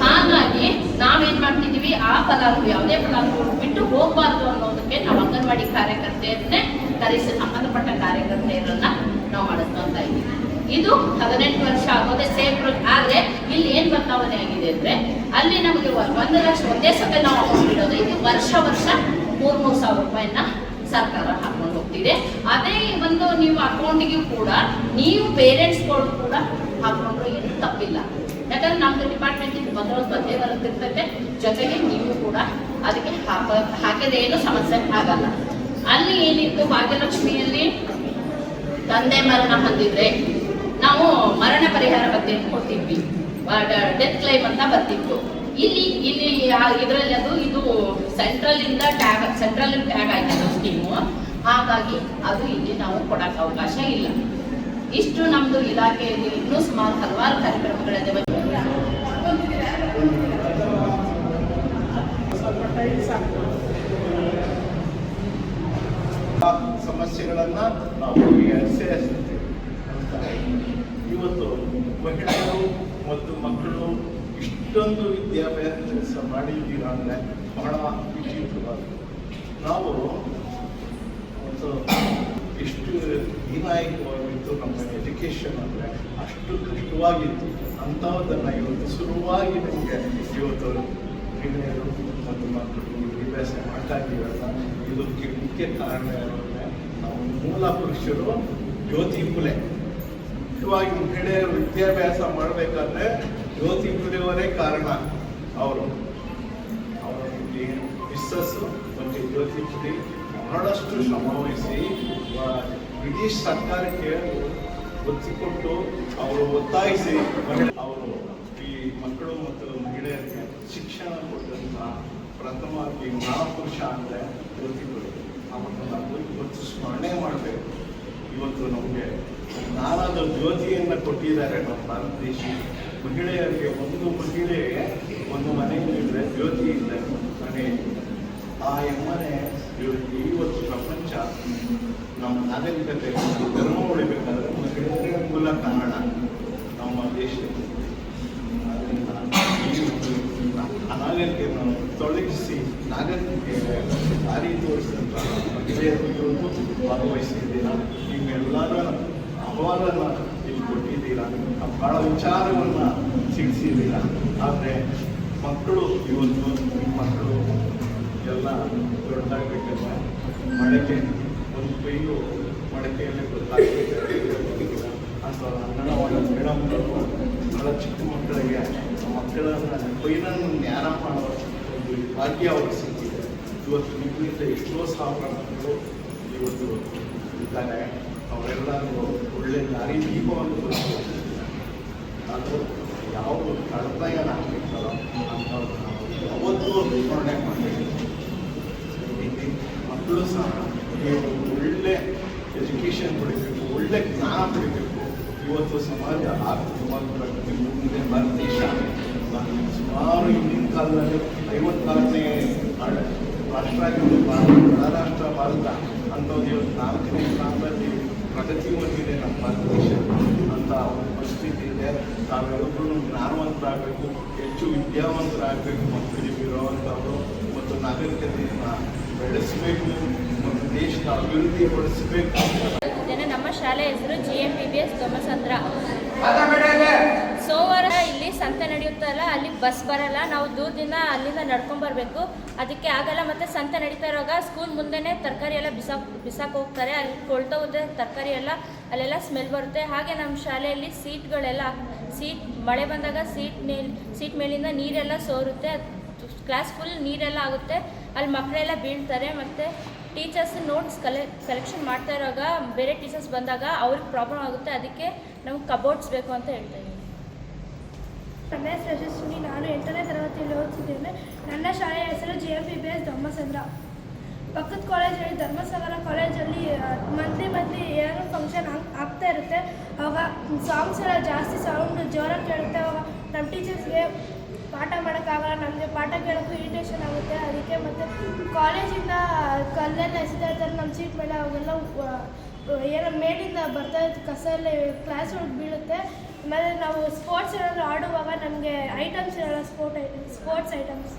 ಹಾಗಾಗಿ ನಾವೇನ್ ಮಾಡ್ತಿದ್ದೀವಿ, ಆ ಫಲಾನುಭವಿ ಯಾವುದೇ ಫಲಾನುಭವಿ ಬಿಟ್ಟು ಹೋಗಬಾರ್ದು ಅನ್ನೋದಕ್ಕೆ ನಾವು ಅಂಗನವಾಡಿ ಕಾರ್ಯಕರ್ತೆಯನ್ನೇ ಕರೆಸಿ ಸಂಬಂಧಪಟ್ಟ ಕಾರ್ಯಕರ್ತೆಯರನ್ನ ನಾವು ಮಾಡಿಸ್ಕೊಂತ ಇದ್ದೀವಿ. ಇದು 18 ವರ್ಷ ಆಗೋದೇ ಸೇಫ್. ಆದ್ರೆ ಇಲ್ಲಿ ಏನ್ ಬದಲಾವಣೆ ಆಗಿದೆ ಅಂದ್ರೆ, ಅಲ್ಲಿ ನಮಗೆ 1 ಲಕ್ಷ ಒಂದೇ ಸತಿ ನಾವು ಅಮೌಂಟ್ ಇಡೋದು. ಇದು ವರ್ಷ 3,000 ರೂಪಾಯಿನ ಸರ್ಕಾರ ಹಾಕೊಂಡು ಹೋಗ್ತಿದೆ. ಅದೇ ಒಂದು ನೀವು ಅಕೌಂಟಿಗೂ ಕೂಡ ನೀವು ಪೇರೆಂಟ್ಸ್ಗಳು ಕೂಡ ಹಾಕೊಂಡ್ರು ಏನು ತಪ್ಪಿಲ್ಲ. ಯಾಕಂದ್ರೆ ನಮ್ದು ಡಿಪಾರ್ಟ್ಮೆಂಟ್ ಬಂದೇ ಬರುತ್ತಿರ್ತೈತೆ. ಜೊತೆಗೆ ನೀವು ಕೂಡ ಅದಕ್ಕೆ ಹಾಕಿದ್ರೆ ಏನು ಸಮಸ್ಯೆ ಆಗಲ್ಲ. ಅಲ್ಲಿ ಏನಿತ್ತು, ಭಾಗ್ಯಲಕ್ಷ್ಮಿಯಲ್ಲಿ ತಂದೆ ಮರಣ ಹೊಂದಿದ್ರೆ ನಾವು ಮರಣ ಪರಿಹಾರ ಭತ್ಯೆಯನ್ನು ಕೊಡ್ತಿದ್ವಿ, ಡೆತ್ ಕ್ಲೈಮ್ ಅಂತ ಬರ್ತಿತ್ತು. ಇಲ್ಲಿ ಇದರಲ್ಲಿ ಇದು ಸೆಂಟ್ರಲ್ ಟ್ಯಾಗ್ ಆಯ್ತು ಸ್ಕೀಮು. ಹಾಗಾಗಿ ಅದು ಇಲ್ಲಿ ನಾವು ಕೊಡಕ್ಕೆ ಅವಕಾಶ ಇಲ್ಲ. ಇಷ್ಟು ನಮ್ದು ಇಲಾಖೆಯಲ್ಲಿ ಇನ್ನೂ ಸುಮಾರು ಹಲವಾರು ಕಾರ್ಯಕ್ರಮಗಳಿದೆ. ಸಮಸ್ಯೆಗಳನ್ನ ನಾವು ಸೇರಿಸ್ತೀವಿ. ಇವತ್ತು ಮಹಿಳೆಯರು ಮತ್ತು ಮಕ್ಕಳು ಇಷ್ಟೊಂದು ವಿದ್ಯಾಭ್ಯಾಸ ಮಾಡಿದ್ದೀರಾ ಅಂದರೆ ಬಹಳ ವಿಚಿತ್ರವಾದ. ನಾವು ಇಷ್ಟು ಹೀನಾಯಕವಾಗಿತ್ತು ನಮ್ಮ ಎಜುಕೇಷನ್ ಅಂದರೆ, ಅಷ್ಟು ಕಷ್ಟವಾಗಿತ್ತು. ಅಂಥದ್ದನ್ನು ಇವತ್ತು ಸುಲಭವಾಗಿ ನಮಗೆ ಇವತ್ತು ಮಹಿಳೆಯರು ಮತ್ತು ಮಕ್ಕಳು ವಿದ್ಯಾಭ್ಯಾಸ ಮಾಡ್ತಾ ಇದ್ದೀವಲ್ಲ, ಇದಕ್ಕೆ ಮುಖ್ಯ ಕಾರಣ ಅಂದರೆ ನಾವು ಮೂಲ ಪುರುಷರು ಜ್ಯೋತಿ ಫುಲೆ. ಮುಖ್ಯವಾಗಿ ಮಹಿಳೆಯರು ವಿದ್ಯಾಭ್ಯಾಸ ಮಾಡಬೇಕಾದ್ರೆ ಜ್ಯೋತಿ ಫುಲೆಯವರೇ ಕಾರಣ. ಅವರು ಮಿಸ್ಸಸ್ಸು ಮತ್ತು ಜ್ಯೋತಿ ಫುಲೆ ಬಹಳಷ್ಟು ಶ್ರಮವಹಿಸಿ ಬ್ರಿಟಿಷ್ ಸರ್ಕಾರಕ್ಕೆ ಒತ್ತಿಕೊಟ್ಟು ಅವರು ಒತ್ತಾಯಿಸಿ ಅವರು ಈ ಮಕ್ಕಳು ಮತ್ತು ಮಹಿಳೆಯರಿಗೆ ಶಿಕ್ಷಣ ಕೊಟ್ಟಂಥ ಪ್ರಥಮ ಮಹಾಪುರುಷ ಅಂದರೆ ಜ್ಯೋತಿ ಫುಲೆ. ಅವರನ್ನು ನಾವು ಇವತ್ತು ಸ್ಮರಣೆ ಮಾಡಬೇಕು. ಇವತ್ತು ನಮಗೆ ನಾನಾದ ಜ್ಯೋತಿಯನ್ನು ಕೊಟ್ಟಿದ್ದಾರೆ ನಮ್ಮ ಭಾರತ ದೇಶ. ಮಹಿಳೆಯರಿಗೆ ಒಂದು ಮಹಿಳೆಗೆ ಒಂದು ಮನೆಯಲ್ಲಿದ್ದರೆ ಜ್ಯೋತಿ ಇದ್ದರೆ ಮನೆ, ಆ ಮನೆ ಇವತ್ತು ಪ್ರಪಂಚ ನಮ್ಮ ನಾಗರಿಕತೆ ಧರ್ಮ ಉಳಿಬೇಕಾದ್ರೆ ಮಹಿಳೆಯರೇ ಮೂಲ ಕಾರಣ ನಮ್ಮ ದೇಶದಲ್ಲಿ. ಆದ್ದರಿಂದ ಅನಾಗರಿಕೆಯನ್ನು ತೊಲಗಿಸಿ ನಾಗರಿಕತೆಗೆ ದಾರಿ ತೋರಿಸಿದಂತಹ ಮಹಿಳೆಯರು ಇವತ್ತು ಭಾಗವಹಿಸಿದ್ದೀರಾ. ನಿಮ್ಮೆಲ್ಲರ ಅಹವಾಲನ್ನು ಇಲ್ಲಿ ಕೊಟ್ಟಿದ್ದೀರಾ, ಭಾಳ ವಿಚಾರವನ್ನು ತಿಳಿಸಿದ್ದೀರಾ. ಆದರೆ ಮಕ್ಕಳು ಇವತ್ತು ನಿಮ್ಮ ಮಕ್ಕಳು ಎಲ್ಲ ದೊಡ್ಡದಾಗಬೇಕಲ್ಲ, ಮಡಕೆ ಒಂದು ಕೈಯು ಮಡಕೆಯಲ್ಲೇ ಗೊತ್ತಾಗಬೇಕಾದ್ರೆ ಅಂತ ಅಂಗನವಾಡಿ ಮೇಡಮ್ಗಳು ಬಹಳ ಚಿಕ್ಕ ಮಕ್ಕಳಿಗೆ ಮಕ್ಕಳನ್ನು ಕೈನನ್ನು ಜ್ಞಾನ ಮಾಡುವ ಒಂದು ಭಾಗ್ಯ ಅವರು ಸಿಕ್ಕಿದೆ. ಇವತ್ತು ನಿಮ್ಮಿಂದ ಎಷ್ಟೋ ಸಾವಿರ ಮಕ್ಕಳು ಇವತ್ತು ಇದ್ದಾರೆ. ಅವರೆಲ್ಲರೂ ಒಳ್ಳೆ ದಾರಿ ದೀಪವನ್ನು ತೋರಿಸ್ತಾರೆ. ಅದು ಯಾವುದು ಕರ್ತವ್ಯ ಆಗ್ತಿರ್ತಾರೋ ಅಂಥವ್ರು ನಾವು ಯಾವತ್ತೂ ವಿವರಣೆ ಮಾಡಬೇಕು. ಮಕ್ಕಳು ಸಹ ನೀವು ಒಳ್ಳೆ ಎಜುಕೇಷನ್ ಪಡಿಬೇಕು, ಒಳ್ಳೆ ಜ್ಞಾನ ಪಡಿಬೇಕು. ಇವತ್ತು ಸಮಾಜ ಆರ್ಥಿಕವಾಗಿ ಪ್ರಗತಿ ಮುಂದೆ ಭಾರತ ದೇಶ ಸುಮಾರು ಹಿಂದಿನ ಕಾಲದಲ್ಲಿ 54ನೇ ರಾಷ್ಟ್ರ ಆಗಿದ್ದು ಮಹಾರಾಷ್ಟ್ರ ಭಾರತ ಅಂಥದ್ದು ಇವತ್ತು 4ನೇ ಸ್ಥಾನದಲ್ಲಿ ಪ್ರಗತಿ ಹೊಂದಿದೆ ನಮ್ಮ ಭಾರತ ದೇಶ ಅಂತ ಪರಿಸ್ಥಿತಿ ಇದೆ. ನಾವೆಲ್ಲರೂ ಜ್ಞಾನವಂತರಾಗಬೇಕು, ಹೆಚ್ಚು ವಿದ್ಯಾವಂತರಾಗಬೇಕು. ಮಕ್ಕಳಿಗೆ ಇರುವಂಥವರು ಮತ್ತು ನಾಗರಿಕತೆಯನ್ನು ಬೆಳೆಸಬೇಕು ಮತ್ತು ದೇಶದ ಅಭಿವೃದ್ಧಿಗೊಳಿಸಬೇಕು. ನಮ್ಮ ಶಾಲೆ ಹೆಸರು GMPBS ದೊಮ್ಮಸಂದ್ರ. ಸೋಮವಾರ ಇಲ್ಲಿ ಸಂತೆ ನಡೆಯುತ್ತಲ್ಲ, ಅಲ್ಲಿ ಬಸ್ ಬರಲ್ಲ, ನಾವು ದೂರದಿಂದ ಅಲ್ಲಿಂದ ನಡ್ಕೊಂಡ್ಬರ್ಬೇಕು. ಅದಕ್ಕೆ ಆಗಲ್ಲ. ಮತ್ತು ಸಂತೆ ನಡೀತಾ ಇರುವಾಗ ಸ್ಕೂಲ್ ಮುಂದೆನೇ ತರಕಾರಿ ಎಲ್ಲ ಬಿಸಾಕ್ ಹೋಗ್ತಾರೆ. ಅಲ್ಲಿ ಕೊಳ್ತಾ ಹೋದ್ರೆ ತರಕಾರಿ ಎಲ್ಲ ಅಲ್ಲೆಲ್ಲ ಸ್ಮೆಲ್ ಬರುತ್ತೆ. ಹಾಗೆ ನಮ್ಮ ಶಾಲೆಯಲ್ಲಿ ಸೀಟ್ ಮಳೆ ಬಂದಾಗ ಸೀಟ್ ಮೇಲಿಂದ ನೀರೆಲ್ಲ ಸೋರುತ್ತೆ. ಕ್ಲಾಸ್ ಫುಲ್ ನೀರೆಲ್ಲ ಆಗುತ್ತೆ. ಅಲ್ಲಿ ಮಕ್ಕಳೆಲ್ಲ ಬೀಳ್ತಾರೆ. ಮತ್ತು ಟೀಚರ್ಸ್ ನೋಟ್ಸ್ ಕಲೆಕ್ಷನ್ ಮಾಡ್ತಾ ಇರುವಾಗ ಬೇರೆ ಟೀಚರ್ಸ್ ಬಂದಾಗ ಅವ್ರಿಗೆ ಪ್ರಾಬ್ಲಮ್ ಆಗುತ್ತೆ. ಅದಕ್ಕೆ ನಮ್ಗೆ ಕಬೋರ್ಡ್ಸ್ ಬೇಕು ಅಂತ ಹೇಳ್ತಾ ಇದ್ದೀನಿ. ನನ್ನ ಹೆಸರು ಯಶಸ್ವಿನಿ. ನಾನು 8ನೇ ತರಗತಿಯಲ್ಲಿ ಓದ್ತಿದ್ದೇನೆ. ನನ್ನ ಶಾಲೆಯ ಹೆಸರು GMPBS ದೊಮ್ಮಸಂದ್ರ. ಪಕ್ಕದ ಕಾಲೇಜಲ್ಲಿ ಧರ್ಮಸಾಗರ ಕಾಲೇಜಲ್ಲಿ ಮಂತ್ಲಿ ಏನೋ ಫಂಕ್ಷನ್ ಆಗ್ತಾ ಇರುತ್ತೆ. ಅವಾಗ ಸಾಂಗ್ಸ್ ಎಲ್ಲ ಜಾಸ್ತಿ ಸೌಂಡ್ ಜೋರಾಗಿ ಕೇಳುತ್ತೆ. ಅವಾಗ ನಮ್ಮ ಟೀಚರ್ಸ್ಗೆ ಪಾಠ ಮಾಡೋಕ್ಕಾಗಲ್ಲ, ನಮಗೆ ಪಾಠ ಕೇಳೋಕ್ಕೂ ಇರಿಟೇಷನ್ ಆಗುತ್ತೆ. ಅದಕ್ಕೆ ಮತ್ತು ಕಾಲೇಜಿಂದ ಕಲ್ಲೆಲ್ಲ ಎಸಿತಾ ಇರ್ತಾರೆ ನಮ್ಮ ಸೀಟ್ ಮೇಲೆ. ಅವಾಗೆಲ್ಲ ಏನೋ ಮೇಲಿಂದ ಬರ್ತಾ ಇತ್ತು ಕಸ ಎಲ್ಲ ಕ್ಲಾಸ್ ಒಳಗೆ ಬೀಳುತ್ತೆ. ಆಮೇಲೆ ನಾವು ಸ್ಪೋರ್ಟ್ಸ್ ಏನಾದರೂ ಆಡುವಾಗ ನಮಗೆ ಐಟಮ್ಸ್ ಇರೋಲ್ಲ, ಸ್ಪೋರ್ಟ್ಸ್ ಐಟಮ್ಸ್